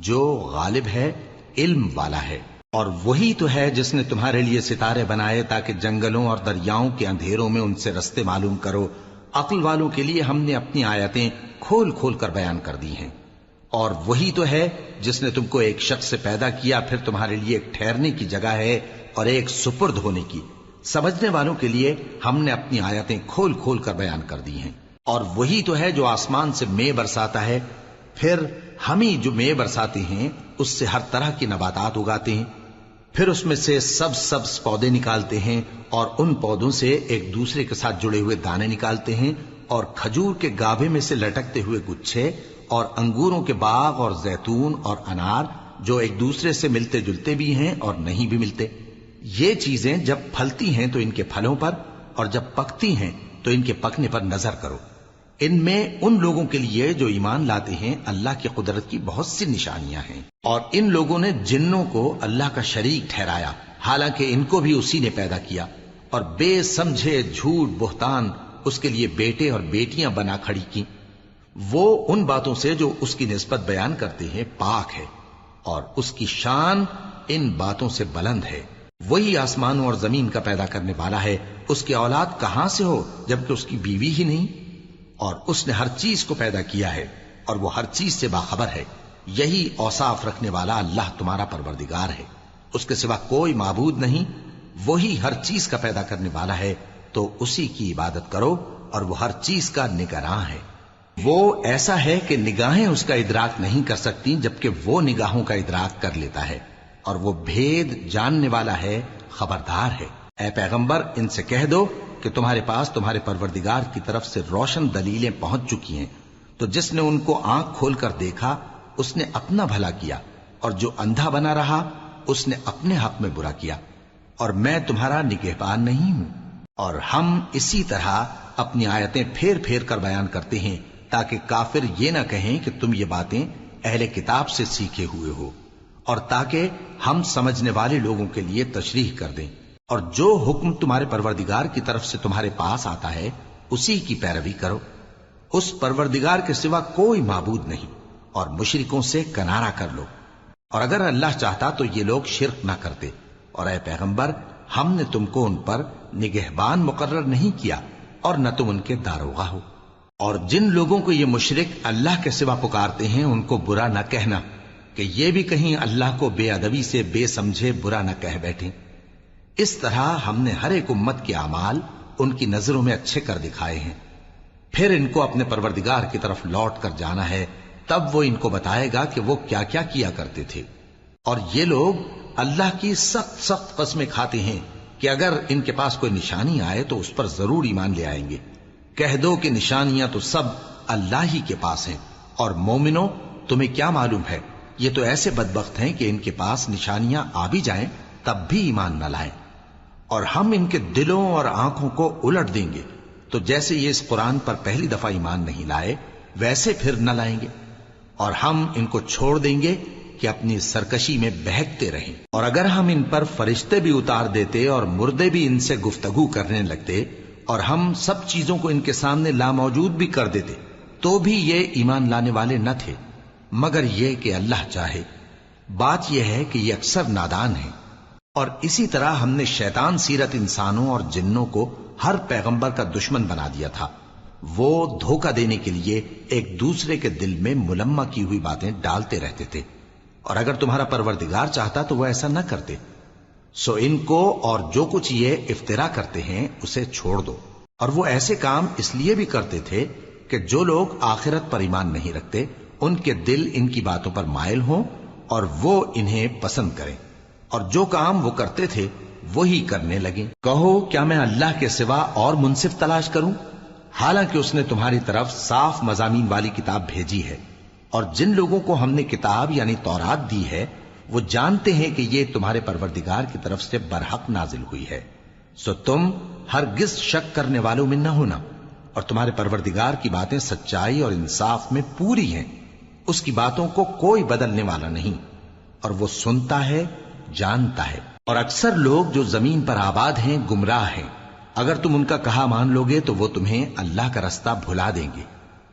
جو غالب ہے، علم والا ہے۔ اور وہی تو ہے جس نے تمہارے لیے ستارے بنائے تاکہ جنگلوں اور دریاؤں کے اندھیروں میں ان سے رستے معلوم کرو۔ عقل والوں کے لیے ہم نے اپنی آیتیں کھول کھول کر بیان کر دی ہیں۔ اور وہی تو ہے جس نے تم کو ایک شخص سے پیدا کیا، پھر تمہارے لیے ایک ٹھہرنے کی جگہ ہے اور ایک سپرد ہونے کی۔ سمجھنے والوں کے لیے ہم نے اپنی آیتیں کھول کھول کر بیان کر دی ہیں۔ اور وہی تو ہے جو آسمان سے مے برساتا ہے، پھر ہم ہی جو مے برساتے ہیں اس سے ہر طرح کی نباتات اگاتے ہیں، پھر اس میں سے سبز پودے نکالتے ہیں، اور ان پودوں سے ایک دوسرے کے ساتھ جڑے ہوئے دانے نکالتے ہیں، اور کھجور کے گابھے میں سے لٹکتے ہوئے گچھے، اور انگوروں کے باغ اور زیتون اور انار جو ایک دوسرے سے ملتے جلتے بھی ہیں اور نہیں بھی ملتے۔ یہ چیزیں جب پھلتی ہیں تو ان کے پھلوں پر، اور جب پکتی ہیں تو ان کے پکنے پر نظر کرو۔ ان میں ان لوگوں کے لیے جو ایمان لاتے ہیں اللہ کی قدرت کی بہت سی نشانیاں ہیں۔ اور ان لوگوں نے جنوں کو اللہ کا شریک ٹھہرایا، حالانکہ ان کو بھی اسی نے پیدا کیا، اور بے سمجھے جھوٹ بہتان اس کے لیے بیٹے اور بیٹیاں بنا کھڑی کی۔ وہ ان باتوں سے جو اس کی نسبت بیان کرتے ہیں پاک ہے، اور اس کی شان ان باتوں سے بلند ہے۔ وہی آسمانوں اور زمین کا پیدا کرنے والا ہے، اس کی اولاد کہاں سے ہو جبکہ اس کی بیوی ہی نہیں؟ اور اس نے ہر چیز کو پیدا کیا ہے اور وہ ہر چیز سے باخبر ہے۔ یہی اوصاف رکھنے والا اللہ تمہارا پروردگار ہے، اس کے سوا کوئی معبود نہیں۔ وہی ہر چیز کا پیدا کرنے والا ہے، تو اسی کی عبادت کرو، اور وہ ہر چیز کا نگراں ہے۔ وہ ایسا ہے کہ نگاہیں اس کا ادراک نہیں کر سکتی جبکہ وہ نگاہوں کا ادراک کر لیتا ہے، اور وہ بھید جاننے والا ہے، خبردار ہے۔ اے پیغمبر ان سے کہہ دو کہ تمہارے پاس تمہارے پروردگار کی طرف سے روشن دلیلیں پہنچ چکی ہیں، تو جس نے ان کو آنکھ کھول کر دیکھا اس نے اپنا بھلا کیا، اور جو اندھا بنا رہا اس نے اپنے حق میں برا کیا، اور میں تمہارا نگہبان نہیں ہوں۔ اور ہم اسی طرح اپنی آیتیں پھیر پھیر کر بیان کرتے ہیں تاکہ کافر یہ نہ کہیں کہ تم یہ باتیں اہل کتاب سے سیکھے ہوئے ہو، اور تاکہ ہم سمجھنے والے لوگوں کے لیے تشریح کر دیں۔ اور جو حکم تمہارے پروردگار کی طرف سے تمہارے پاس آتا ہے اسی کی پیروی کرو، اس پروردگار کے سوا کوئی معبود نہیں، اور مشرکوں سے کنارہ کر لو۔ اور اگر اللہ چاہتا تو یہ لوگ شرک نہ کرتے، اور اے پیغمبر ہم نے تم کو ان پر نگہبان مقرر نہیں کیا اور نہ تم ان کے داروغہ ہو۔ اور جن لوگوں کو یہ مشرک اللہ کے سوا پکارتے ہیں ان کو برا نہ کہنا کہ یہ بھی کہیں اللہ کو بے ادبی سے بے سمجھے برا نہ کہہ بیٹھیں۔ اس طرح ہم نے ہر ایک امت کے اعمال ان کی نظروں میں اچھے کر دکھائے ہیں، پھر ان کو اپنے پروردگار کی طرف لوٹ کر جانا ہے، تب وہ ان کو بتائے گا کہ وہ کیا کیا کیا کرتے تھے۔ اور یہ لوگ اللہ کی سخت سخت قسمیں کھاتے ہیں کہ اگر ان کے پاس کوئی نشانی آئے تو اس پر ضرور ایمان لے آئیں گے۔ کہہ دو کہ نشانیاں تو سب اللہ ہی کے پاس ہیں، اور مومنوں تمہیں کیا معلوم ہے، یہ تو ایسے بدبخت ہیں کہ ان کے پاس نشانیاں آ بھی جائیں تب بھی ایمان نہ لائیں۔ اور ہم ان کے دلوں اور آنکھوں کو الٹ دیں گے، تو جیسے یہ اس قرآن پر پہلی دفعہ ایمان نہیں لائے ویسے پھر نہ لائیں گے، اور ہم ان کو چھوڑ دیں گے کہ اپنی سرکشی میں بہکتے رہیں۔ اور اگر ہم ان پر فرشتے بھی اتار دیتے اور مردے بھی ان سے گفتگو کرنے لگتے اور ہم سب چیزوں کو ان کے سامنے لاموجود بھی کر دیتے تو بھی یہ ایمان لانے والے نہ تھے، مگر یہ کہ اللہ چاہے۔ بات یہ ہے کہ یہ اکثر نادان ہیں۔ اور اسی طرح ہم نے شیطان سیرت انسانوں اور جنوں کو ہر پیغمبر کا دشمن بنا دیا تھا، وہ دھوکہ دینے کے لیے ایک دوسرے کے دل میں ملمہ کی ہوئی باتیں ڈالتے رہتے تھے، اور اگر تمہارا پروردگار چاہتا تو وہ ایسا نہ کرتے۔ سو ان کو اور جو کچھ یہ افترا کرتے ہیں اسے چھوڑ دو۔ اور وہ ایسے کام اس لیے بھی کرتے تھے کہ جو لوگ آخرت پر ایمان نہیں رکھتے ان کے دل ان کی باتوں پر مائل ہوں اور وہ انہیں پسند کریں، اور جو کام وہ کرتے تھے وہی کرنے لگیں۔ کہو کیا میں اللہ کے سوا اور منصف تلاش کروں، حالانکہ اس نے تمہاری طرف صاف مضامین والی کتاب بھیجی ہے، اور جن لوگوں کو ہم نے کتاب یعنی تورات دی ہے وہ جانتے ہیں کہ یہ تمہارے پروردگار کی طرف سے برحق نازل ہوئی ہے، سو تم ہرگز شک کرنے والوں میں نہ ہونا، اور تمہارے پروردگار کی باتیں سچائی اور انصاف میں پوری ہیں، اس کی باتوں کو کوئی بدلنے والا نہیں، اور وہ سنتا ہے جانتا ہے۔ اور اکثر لوگ جو زمین پر آباد ہیں گمراہ ہیں، اگر تم ان کا کہا مان لوگے تو وہ تمہیں اللہ کا رستہ بھلا دیں گے۔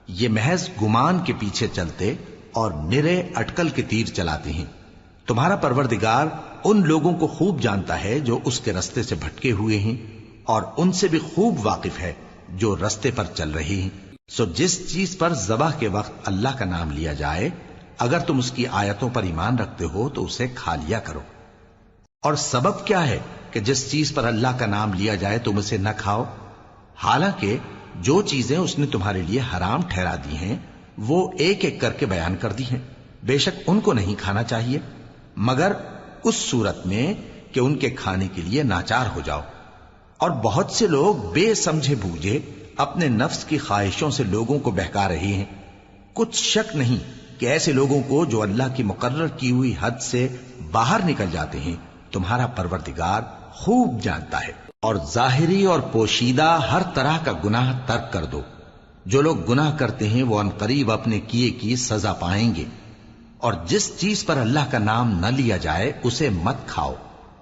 یہ محض گمان کے پیچھے چلتے اور نرے اٹکل کے تیر چلاتے ہیں۔ تمہارا پروردگار ان لوگوں کو خوب جانتا ہے جو اس کے رستے سے بھٹکے ہوئے ہیں، اور ان سے بھی خوب واقف ہے جو رستے پر چل رہے ہیں۔ سو جس چیز پر ذبح کے وقت اللہ کا نام لیا جائے اگر تم اس کی آیتوں پر ایمان رکھتے ہو تو اسے کھا لیا کرو۔ اور سبب کیا ہے کہ جس چیز پر اللہ کا نام لیا جائے تم اسے نہ کھاؤ، حالانکہ جو چیزیں اس نے تمہارے لیے حرام ٹھہرا دی ہیں وہ ایک ایک کر کے بیان کر دی ہیں، بے شک ان کو نہیں کھانا چاہیے مگر اس صورت میں کہ ان کے کھانے کے لیے ناچار ہو جاؤ۔ اور بہت سے لوگ بے سمجھے بوجھے اپنے نفس کی خواہشوں سے لوگوں کو بہکا رہے ہیں۔ کچھ شک نہیں کہ ایسے لوگوں کو جو اللہ کی مقرر کی ہوئی حد سے باہر نکل جاتے ہیں تمہارا پروردگار خوب جانتا ہے۔ اور ظاہری اور پوشیدہ ہر طرح کا گناہ ترک کر دو، جو لوگ گناہ کرتے ہیں وہ عنقریب اپنے کیے کی سزا پائیں گے۔ اور جس چیز پر اللہ کا نام نہ لیا جائے اسے مت کھاؤ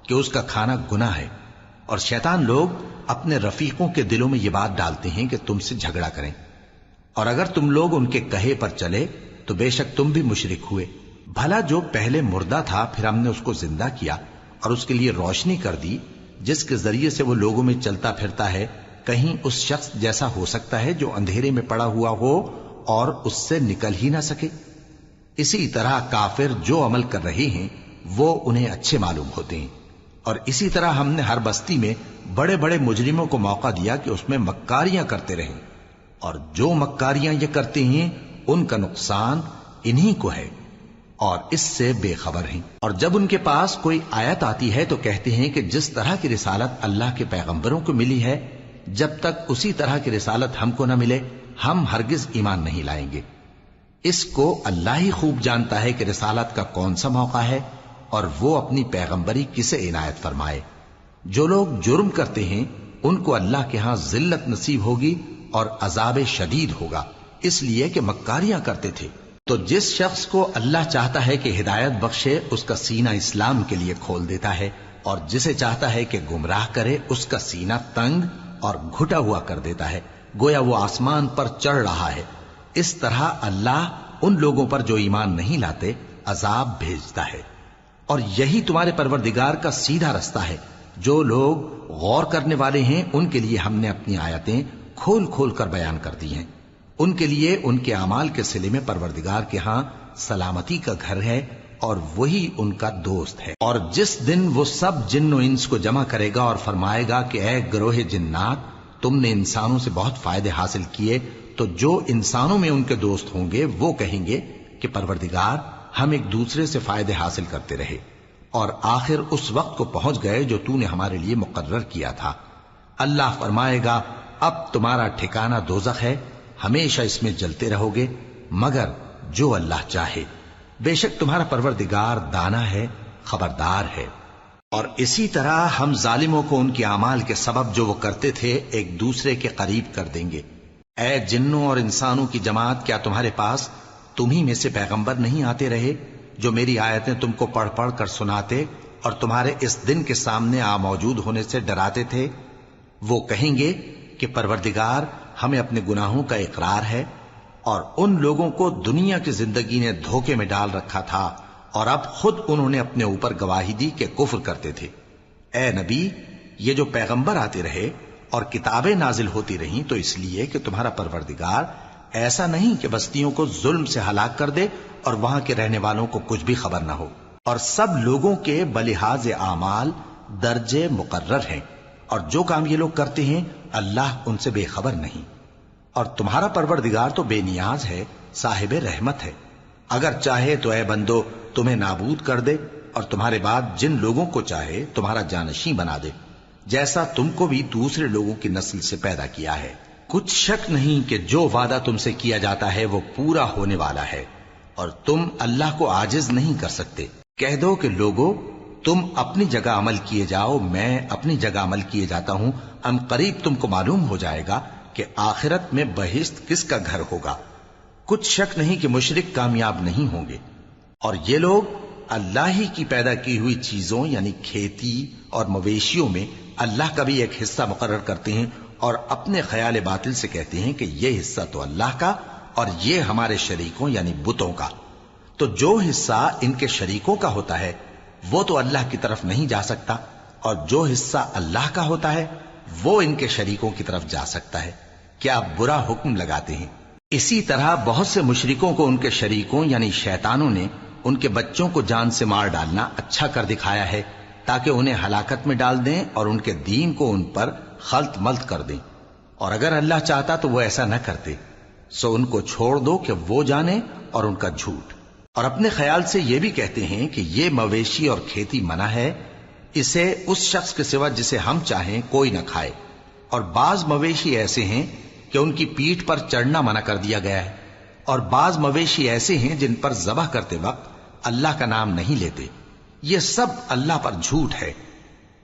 کہ اس کا کھانا گناہ ہے، اور شیطان لوگ اپنے رفیقوں کے دلوں میں یہ بات ڈالتے ہیں کہ تم سے جھگڑا کریں، اور اگر تم لوگ ان کے کہے پر چلے تو بے شک تم بھی مشرک ہوئے۔ بھلا جو پہلے مردہ تھا پھر ہم نے اس کو زندہ کیا اور اس کے لیے روشنی کر دی جس کے ذریعے سے وہ لوگوں میں چلتا پھرتا ہے، کہیں اس شخص جیسا ہو سکتا ہے جو اندھیرے میں پڑا ہوا ہو اور اس سے نکل ہی نہ سکے؟ اسی طرح کافر جو عمل کر رہے ہیں وہ انہیں اچھے معلوم ہوتے ہیں۔ اور اسی طرح ہم نے ہر بستی میں بڑے بڑے مجرموں کو موقع دیا کہ اس میں مکاریاں کرتے رہیں، اور جو مکاریاں یہ کرتے ہیں ان کا نقصان انہی کو ہے اور اس سے بے خبر ہیں۔ اور جب ان کے پاس کوئی آیت آتی ہے تو کہتے ہیں کہ جس طرح کی رسالت اللہ کے پیغمبروں کو ملی ہے جب تک اسی طرح کی رسالت ہم کو نہ ملے ہم ہرگز ایمان نہیں لائیں گے۔ اس کو اللہ ہی خوب جانتا ہے کہ رسالت کا کون سا موقع ہے اور وہ اپنی پیغمبری کسے عنایت فرمائے۔ جو لوگ جرم کرتے ہیں ان کو اللہ کے ہاں ذلت نصیب ہوگی اور عذاب شدید ہوگا، اس لیے کہ مکاریاں کرتے تھے۔ تو جس شخص کو اللہ چاہتا ہے کہ ہدایت بخشے اس کا سینہ اسلام کے لیے کھول دیتا ہے، اور جسے چاہتا ہے کہ گمراہ کرے اس کا سینہ تنگ اور گھٹا ہوا کر دیتا ہے، گویا وہ آسمان پر چڑھ رہا ہے۔ اس طرح اللہ ان لوگوں پر جو ایمان نہیں لاتے عذاب بھیجتا ہے۔ اور یہی تمہارے پروردگار کا سیدھا رستہ ہے۔ جو لوگ غور کرنے والے ہیں ان کے لیے ہم نے اپنی آیتیں کھول کھول کر بیان کر دی ہیں۔ ان کے لیے ان کے اعمال کے صلے میں پروردگار کے ہاں سلامتی کا گھر ہے اور وہی ان کا دوست ہے۔ اور جس دن وہ سب جن و انس کو جمع کرے گا اور فرمائے گا کہ اے گروہ جنات، تم نے انسانوں سے بہت فائدے حاصل کیے، تو جو انسانوں میں ان کے دوست ہوں گے وہ کہیں گے کہ پروردگار ہم ایک دوسرے سے فائدے حاصل کرتے رہے اور آخر اس وقت کو پہنچ گئے جو تو نے ہمارے لیے مقرر کیا تھا۔ اللہ فرمائے گا اب تمہارا ٹھکانہ دوزخ ہے، ہمیشہ اس میں جلتے رہو گے مگر جو اللہ چاہے، بے شک تمہارا پروردگار دانا ہے، خبردار ہے۔ اور اسی طرح ہم ظالموں کو ان کے اعمال کے سبب جو وہ کرتے تھے ایک دوسرے کے قریب کر دیں گے۔ اے جنوں اور انسانوں کی جماعت، کیا تمہارے پاس تمہیں میں سے پیغمبر نہیں آتے رہے جو میری آیتیں تم کو پڑھ پڑھ کر سناتے اور تمہارے اس دن کے سامنے موجود ہونے سے ڈراتے تھے؟ وہ کہیں گے کہ پروردگار ہمیں اپنے گناہوں کا اقرار ہے، اور ان لوگوں کو دنیا کی زندگی نے دھوکے میں ڈال رکھا تھا اور اب خود انہوں نے اپنے اوپر گواہی دی کہ کفر کرتے تھے۔ اے نبی، یہ جو پیغمبر آتے رہے اور کتابیں نازل ہوتی رہیں تو اس لیے کہ تمہارا پروردگار ایسا نہیں کہ بستیوں کو ظلم سے ہلاک کر دے اور وہاں کے رہنے والوں کو کچھ بھی خبر نہ ہو، اور سب لوگوں کے بلحاظ اعمال درجے مقرر ہیں، اور جو کام یہ لوگ کرتے ہیں اللہ ان سے بے خبر نہیں۔ اور تمہارا پروردگار تو بے نیاز ہے، صاحب رحمت ہے، اگر چاہے تو اے بندو تمہیں نابود کر دے اور تمہارے بعد جن لوگوں کو چاہے تمہارا جانشیں بنا دے، جیسا تم کو بھی دوسرے لوگوں کی نسل سے پیدا کیا ہے۔ کچھ شک نہیں کہ جو وعدہ تم سے کیا جاتا ہے وہ پورا ہونے والا ہے، اور تم اللہ کو عاجز نہیں کر سکتے۔ کہہ دو کہ لوگو تم اپنی جگہ عمل کیے جاؤ، میں اپنی جگہ عمل کیے جاتا ہوں، ان قریب تم کو معلوم ہو جائے گا کہ آخرت میں بہشت کس کا گھر ہوگا۔ کچھ شک نہیں کہ مشرک کامیاب نہیں ہوں گے۔ اور یہ لوگ اللہ ہی کی پیدا کی ہوئی چیزوں یعنی کھیتی اور مویشیوں میں اللہ کا بھی ایک حصہ مقرر کرتے ہیں اور اپنے خیال باطل سے کہتے ہیں کہ یہ حصہ تو اللہ کا اور یہ ہمارے شریکوں یعنی بتوں کا۔ تو جو حصہ ان کے شریکوں کا ہوتا ہے وہ تو اللہ کی طرف نہیں جا سکتا، اور جو حصہ اللہ کا ہوتا ہے وہ ان کے شریکوں کی طرف جا سکتا ہے۔ کیا برا حکم لگاتے ہیں؟ اسی طرح بہت سے مشرکوں کو ان کے شریکوں یعنی شیطانوں نے ان کے بچوں کو جان سے مار ڈالنا اچھا کر دکھایا ہے تاکہ انہیں ہلاکت میں ڈال دیں اور ان کے دین کو ان پر خلط ملط کر دیں، اور اگر اللہ چاہتا تو وہ ایسا نہ کرتے۔ سو ان کو چھوڑ دو کہ وہ جانے اور ان کا جھوٹ۔ اور اپنے خیال سے یہ بھی کہتے ہیں کہ یہ مویشی اور کھیتی منع ہے، اسے اس شخص کے سوا جسے ہم چاہیں کوئی نہ کھائے، اور بعض مویشی ایسے ہیں کہ ان کی پیٹھ پر چڑھنا منع کر دیا گیا ہے، اور بعض مویشی ایسے ہیں جن پر ذبح کرتے وقت اللہ کا نام نہیں لیتے۔ یہ سب اللہ پر جھوٹ ہے،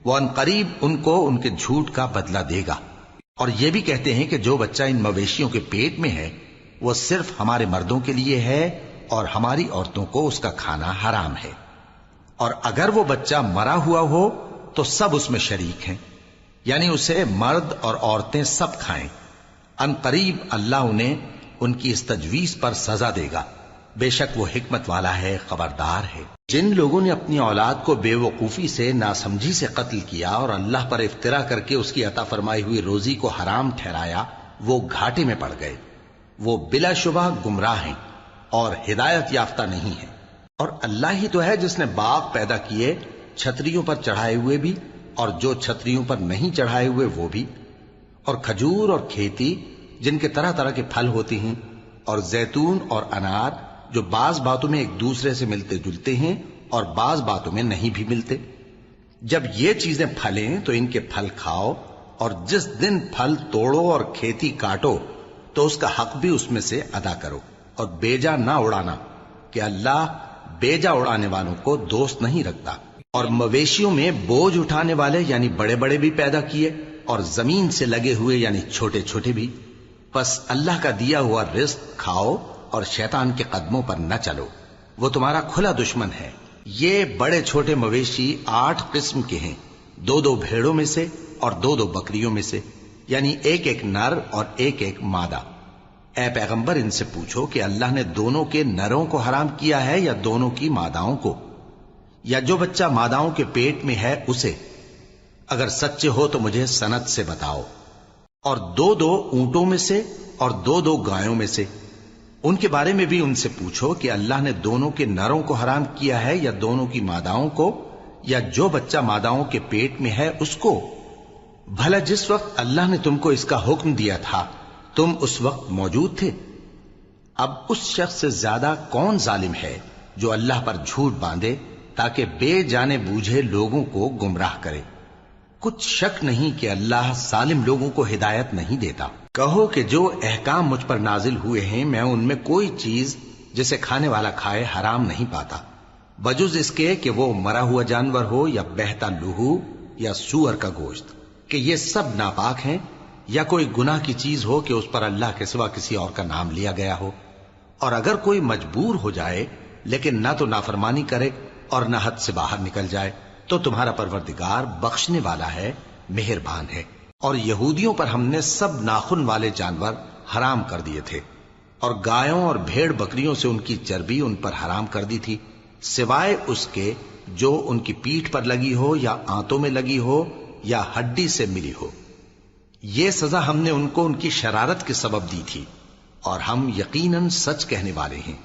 وہ ان قریب ان کو ان کے جھوٹ کا بدلہ دے گا۔ اور یہ بھی کہتے ہیں کہ جو بچہ ان مویشیوں کے پیٹ میں ہے وہ صرف ہمارے مردوں کے لیے ہے اور ہماری عورتوں کو اس کا کھانا حرام ہے، اور اگر وہ بچہ مرا ہوا ہو تو سب اس میں شریک ہیں، یعنی اسے مرد اور عورتیں سب کھائیں۔ ان قریب اللہ انہیں ان کی اس تجویز پر سزا دے گا، بے شک وہ حکمت والا ہے، خبردار ہے۔ جن لوگوں نے اپنی اولاد کو بے وقوفی سے ناسمجھی سے قتل کیا اور اللہ پر افترا کر کے اس کی عطا فرمائی ہوئی روزی کو حرام ٹھہرایا، وہ گھاٹے میں پڑ گئے، وہ بلا شبہ گمراہ ہیں اور ہدایت یافتہ نہیں ہیں۔ اور اللہ ہی تو ہے جس نے باغ پیدا کیے، چھتریوں پر چڑھائے ہوئے بھی اور جو چھتریوں پر نہیں چڑھائے ہوئے وہ بھی، اور کھجور اور کھیتی جن کے طرح طرح کے پھل ہوتے ہیں، اور زیتون اور انار جو بعض باتوں میں ایک دوسرے سے ملتے جلتے ہیں اور بعض باتوں میں نہیں بھی ملتے۔ جب یہ چیزیں پھلیں تو ان کے پھل کھاؤ اور جس دن پھل توڑو اور کھیتی کاٹو تو اس کا حق بھی اس میں سے ادا کرو، اور بیجا نہ اڑانا کہ اللہ بیجا اڑانے والوں کو دوست نہیں رکھتا۔ اور مویشیوں میں بوجھ اٹھانے والے یعنی بڑے بڑے بھی پیدا کیے، اور زمین سے لگے ہوئے یعنی چھوٹے چھوٹے بھی۔ پس اللہ کا دیا ہوا رزق کھاؤ اور شیطان کے قدموں پر نہ چلو، وہ تمہارا کھلا دشمن ہے۔ یہ بڑے چھوٹے مویشی 8 قسم کے ہیں، 2 بھیڑوں میں سے اور 2 بکریوں میں سے، یعنی ایک نر اور ایک مادہ۔ اے پیغمبر ان سے پوچھو کہ اللہ نے دونوں کے نروں کو حرام کیا ہے یا دونوں کی ماداؤں کو، یا جو بچہ ماداؤں کے پیٹ میں ہے اسے؟ اگر سچے ہو تو مجھے سند سے بتاؤ۔ اور 2 اونٹوں میں سے اور 2 گایوں میں سے، ان کے بارے میں بھی ان سے پوچھو کہ اللہ نے دونوں کے نروں کو حرام کیا ہے یا دونوں کی ماداؤں کو، یا جو بچہ ماداؤں کے پیٹ میں ہے اس کو؟ بھلا جس وقت اللہ نے تم کو اس کا حکم دیا تھا تم اس وقت موجود تھے؟ اب اس شخص سے زیادہ کون ظالم ہے جو اللہ پر جھوٹ باندھے تاکہ بے جانے بوجھے لوگوں کو گمراہ کرے؟ کچھ شک نہیں کہ اللہ ظالم لوگوں کو ہدایت نہیں دیتا۔ کہو کہ جو احکام مجھ پر نازل ہوئے ہیں میں ان میں کوئی چیز جسے کھانے والا کھائے حرام نہیں پاتا، بجز اس کے کہ وہ مرا ہوا جانور ہو یا بہتا لہو یا سور کا گوشت، کہ یہ سب ناپاک ہیں، یا کوئی گناہ کی چیز ہو کہ اس پر اللہ کے سوا کسی اور کا نام لیا گیا ہو۔ اور اگر کوئی مجبور ہو جائے لیکن نہ تو نافرمانی کرے اور نہ حد سے باہر نکل جائے تو تمہارا پروردگار بخشنے والا ہے، مہربان ہے۔ اور یہودیوں پر ہم نے سب ناخن والے جانور حرام کر دیے تھے، اور گایوں اور بھیڑ بکریوں سے ان کی چربی ان پر حرام کر دی تھی، سوائے اس کے جو ان کی پیٹھ پر لگی ہو یا آنتوں میں لگی ہو یا ہڈی سے ملی ہو۔ یہ سزا ہم نے ان کو ان کی شرارت کے سبب دی تھی، اور ہم یقیناً سچ کہنے والے ہیں۔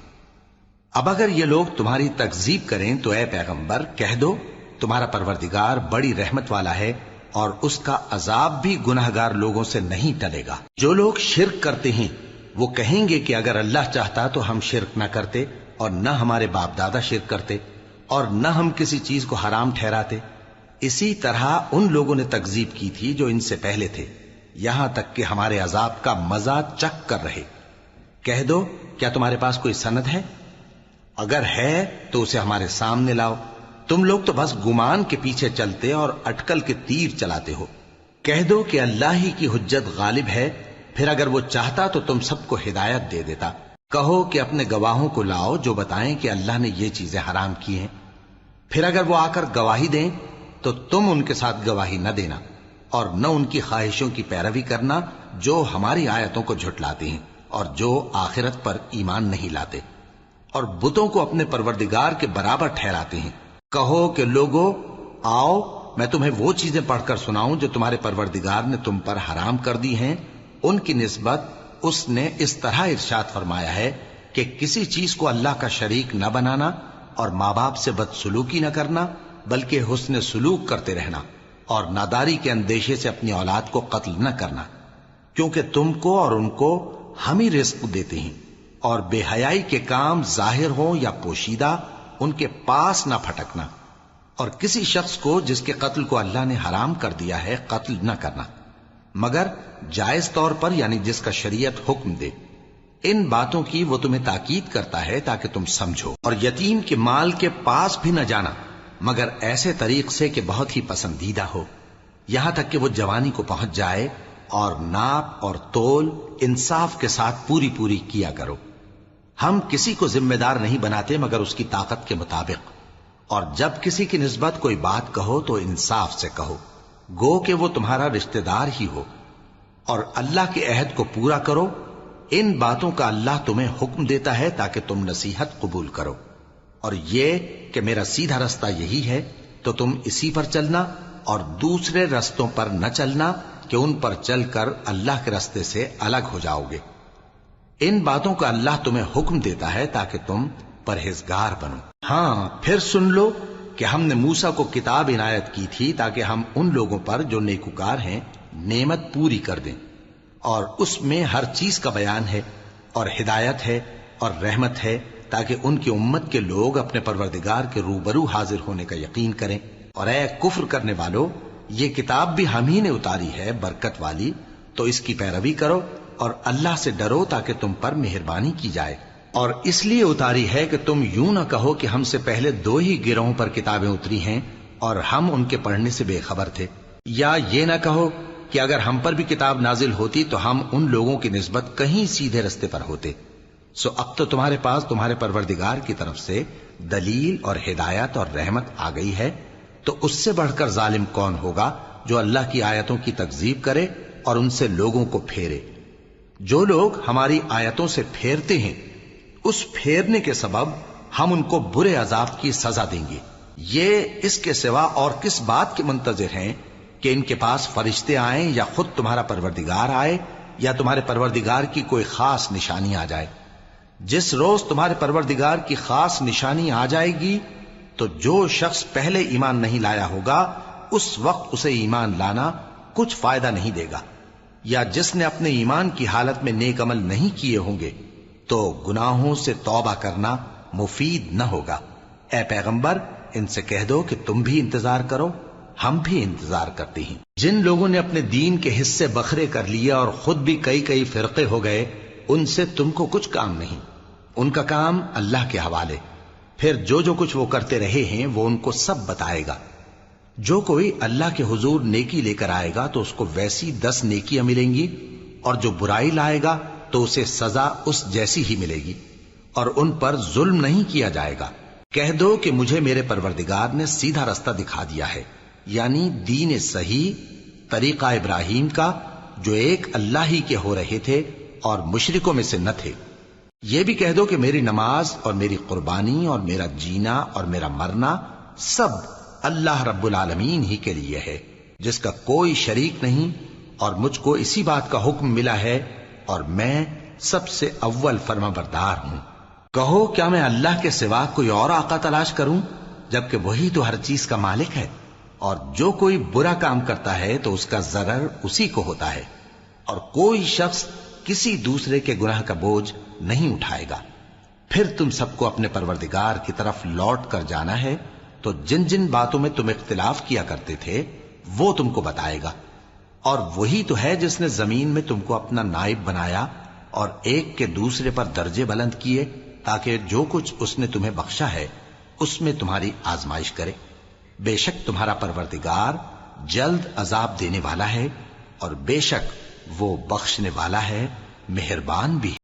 اب اگر یہ لوگ تمہاری تکذیب کریں تو اے پیغمبر کہہ دو تمہارا پروردگار بڑی رحمت والا ہے، اور اس کا عذاب بھی گناہگار لوگوں سے نہیں ٹلے گا۔ جو لوگ شرک کرتے ہیں وہ کہیں گے کہ اگر اللہ چاہتا تو ہم شرک نہ کرتے، اور نہ ہمارے باپ دادا شرک کرتے، اور نہ ہم کسی چیز کو حرام ٹھہراتے۔ اسی طرح ان لوگوں نے تکذیب کی تھی جو ان سے پہلے تھے، یہاں تک کہ ہمارے عذاب کا مزہ چکھ کر رہے۔ کہہ دو کیا تمہارے پاس کوئی سند ہے؟ اگر ہے تو اسے ہمارے سامنے لاؤ۔ تم لوگ تو بس گمان کے پیچھے چلتے اور اٹکل کے تیر چلاتے ہو۔ کہہ دو کہ اللہ ہی کی حجت غالب ہے، پھر اگر وہ چاہتا تو تم سب کو ہدایت دے دیتا۔ کہو کہ اپنے گواہوں کو لاؤ جو بتائیں کہ اللہ نے یہ چیزیں حرام کی ہیں، پھر اگر وہ آ کر گواہی دیں تو تم ان کے ساتھ گواہی نہ دینا، اور نہ ان کی خواہشوں کی پیروی کرنا جو ہماری آیتوں کو جھٹلاتے ہیں اور جو آخرت پر ایمان نہیں لاتے، اور بتوں کو اپنے پروردگار کے برابر ٹھہراتے ہیں۔ کہو کہ لوگو آؤ میں تمہیں وہ چیزیں پڑھ کر سناؤں جو تمہارے پروردگار نے تم پر حرام کر دی ہیں۔ ان کی نسبت اس نے اس طرح ارشاد فرمایا ہے کہ کسی چیز کو اللہ کا شریک نہ بنانا، اور ماں باپ سے بدسلوکی نہ کرنا بلکہ حسن سلوک کرتے رہنا، اور ناداری کے اندیشے سے اپنی اولاد کو قتل نہ کرنا، کیونکہ تم کو اور ان کو ہم ہی رزق دیتے ہیں۔ اور بے حیائی کے کام ظاہر ہوں یا پوشیدہ ان کے پاس نہ پھٹکنا، اور کسی شخص کو جس کے قتل کو اللہ نے حرام کر دیا ہے قتل نہ کرنا، مگر جائز طور پر یعنی جس کا شریعت حکم دے۔ ان باتوں کی وہ تمہیں تاکید کرتا ہے تاکہ تم سمجھو۔ اور یتیم کے مال کے پاس بھی نہ جانا مگر ایسے طریق سے کہ بہت ہی پسندیدہ ہو، یہاں تک کہ وہ جوانی کو پہنچ جائے، اور ناپ اور تول انصاف کے ساتھ پوری پوری کیا کرو۔ ہم کسی کو ذمہ دار نہیں بناتے مگر اس کی طاقت کے مطابق، اور جب کسی کی نسبت کوئی بات کہو تو انصاف سے کہو، گو کہ وہ تمہارا رشتہ دار ہی ہو، اور اللہ کے عہد کو پورا کرو۔ ان باتوں کا اللہ تمہیں حکم دیتا ہے تاکہ تم نصیحت قبول کرو، اور یہ کہ میرا سیدھا رستہ یہی ہے تو تم اسی پر چلنا، اور دوسرے رستوں پر نہ چلنا کہ ان پر چل کر اللہ کے رستے سے الگ ہو جاؤ گے۔ ان باتوں کا اللہ تمہیں حکم دیتا ہے تاکہ تم پرہیزگار بنو۔ ہاں پھر سن لو کہ ہم نے موسیٰ کو کتاب عنایت کی تھی تاکہ ہم ان لوگوں پر جو نیکوکار ہیں نعمت پوری کر دیں، اور اس میں ہر چیز کا بیان ہے اور ہدایت ہے اور رحمت ہے، تاکہ ان کی امت کے لوگ اپنے پروردگار کے روبرو حاضر ہونے کا یقین کریں۔ اور اے کفر کرنے والو، یہ کتاب بھی ہم ہی نے اتاری ہے برکت والی، تو اس کی پیروی کرو اور اللہ سے ڈرو تاکہ تم پر مہربانی کی جائے۔ اور اس لیے اتاری ہے کہ تم یوں نہ کہو کہ ہم سے پہلے 2 ہی گروہوں پر کتابیں اتری ہیں اور ہم ان کے پڑھنے سے بے خبر تھے، یا یہ نہ کہو کہ اگر ہم پر بھی کتاب نازل ہوتی تو ہم ان لوگوں کی نسبت کہیں سیدھے رستے پر ہوتے۔ سو اب تو تمہارے پاس تمہارے پروردگار کی طرف سے دلیل اور ہدایت اور رحمت آ گئی ہے، تو اس سے بڑھ کر ظالم کون ہوگا جو اللہ کی آیتوں کی تکذیب کرے اور ان سے لوگوں کو پھیرے۔ جو لوگ ہماری آیتوں سے پھیرتے ہیں، اس پھیرنے کے سبب ہم ان کو برے عذاب کی سزا دیں گے۔ یہ اس کے سوا اور کس بات کے منتظر ہیں کہ ان کے پاس فرشتے آئیں یا خود تمہارا پروردگار آئے یا تمہارے پروردگار کی کوئی خاص نشانی آ جائے۔ جس روز تمہارے پروردگار کی خاص نشانی آ جائے گی تو جو شخص پہلے ایمان نہیں لایا ہوگا اس وقت اسے ایمان لانا کچھ فائدہ نہیں دے گا، یا جس نے اپنے ایمان کی حالت میں نیک عمل نہیں کیے ہوں گے تو گناہوں سے توبہ کرنا مفید نہ ہوگا۔ اے پیغمبر، ان سے کہہ دو کہ تم بھی انتظار کرو، ہم بھی انتظار کرتے ہیں۔ جن لوگوں نے اپنے دین کے حصے بکھرے کر لیے اور خود بھی کئی فرقے ہو گئے، ان سے تم کو کچھ کام نہیں، ان کا کام اللہ کے حوالے۔ پھر جو کچھ وہ کرتے رہے ہیں وہ ان کو سب بتائے گا۔ جو کوئی اللہ کے حضور نیکی لے کر آئے گا تو اس کو ویسی 10 نیکیاں ملیں گی، اور جو برائی لائے گا تو اسے سزا اس جیسی ہی ملے گی، اور ان پر ظلم نہیں کیا جائے گا۔ کہہ دو کہ مجھے میرے پروردگار نے سیدھا رستہ دکھا دیا ہے، یعنی دین صحیح، طریقہ ابراہیم کا، جو ایک اللہ ہی کے ہو رہے تھے اور مشرکوں میں سے نہ تھے۔ یہ بھی کہہ دو کہ میری نماز اور میری قربانی اور میرا جینا اور میرا مرنا سب اللہ رب العالمین ہی کے لیے ہے، جس کا کوئی شریک نہیں، اور مجھ کو اسی بات کا حکم ملا ہے اور میں سب سے اول فرما بردار ہوں۔ کہو کیا میں اللہ کے سوا کوئی اور آقا تلاش کروں جبکہ وہی تو ہر چیز کا مالک ہے؟ اور جو کوئی برا کام کرتا ہے تو اس کا ضرر اسی کو ہوتا ہے، اور کوئی شخص کسی دوسرے کے گناہ کا بوجھ نہیں اٹھائے گا۔ پھر تم سب کو اپنے پروردگار کی طرف لوٹ کر جانا ہے، تو جن جن باتوں میں تم اختلاف کیا کرتے تھے وہ تم کو بتائے گا۔ اور وہی تو ہے جس نے زمین میں تم کو اپنا نائب بنایا اور ایک کے دوسرے پر درجے بلند کیے، تاکہ جو کچھ اس نے تمہیں بخشا ہے اس میں تمہاری آزمائش کرے۔ بے شک تمہارا پروردگار جلد عذاب دینے والا ہے، اور بے شک وہ بخشنے والا ہے، مہربان بھی۔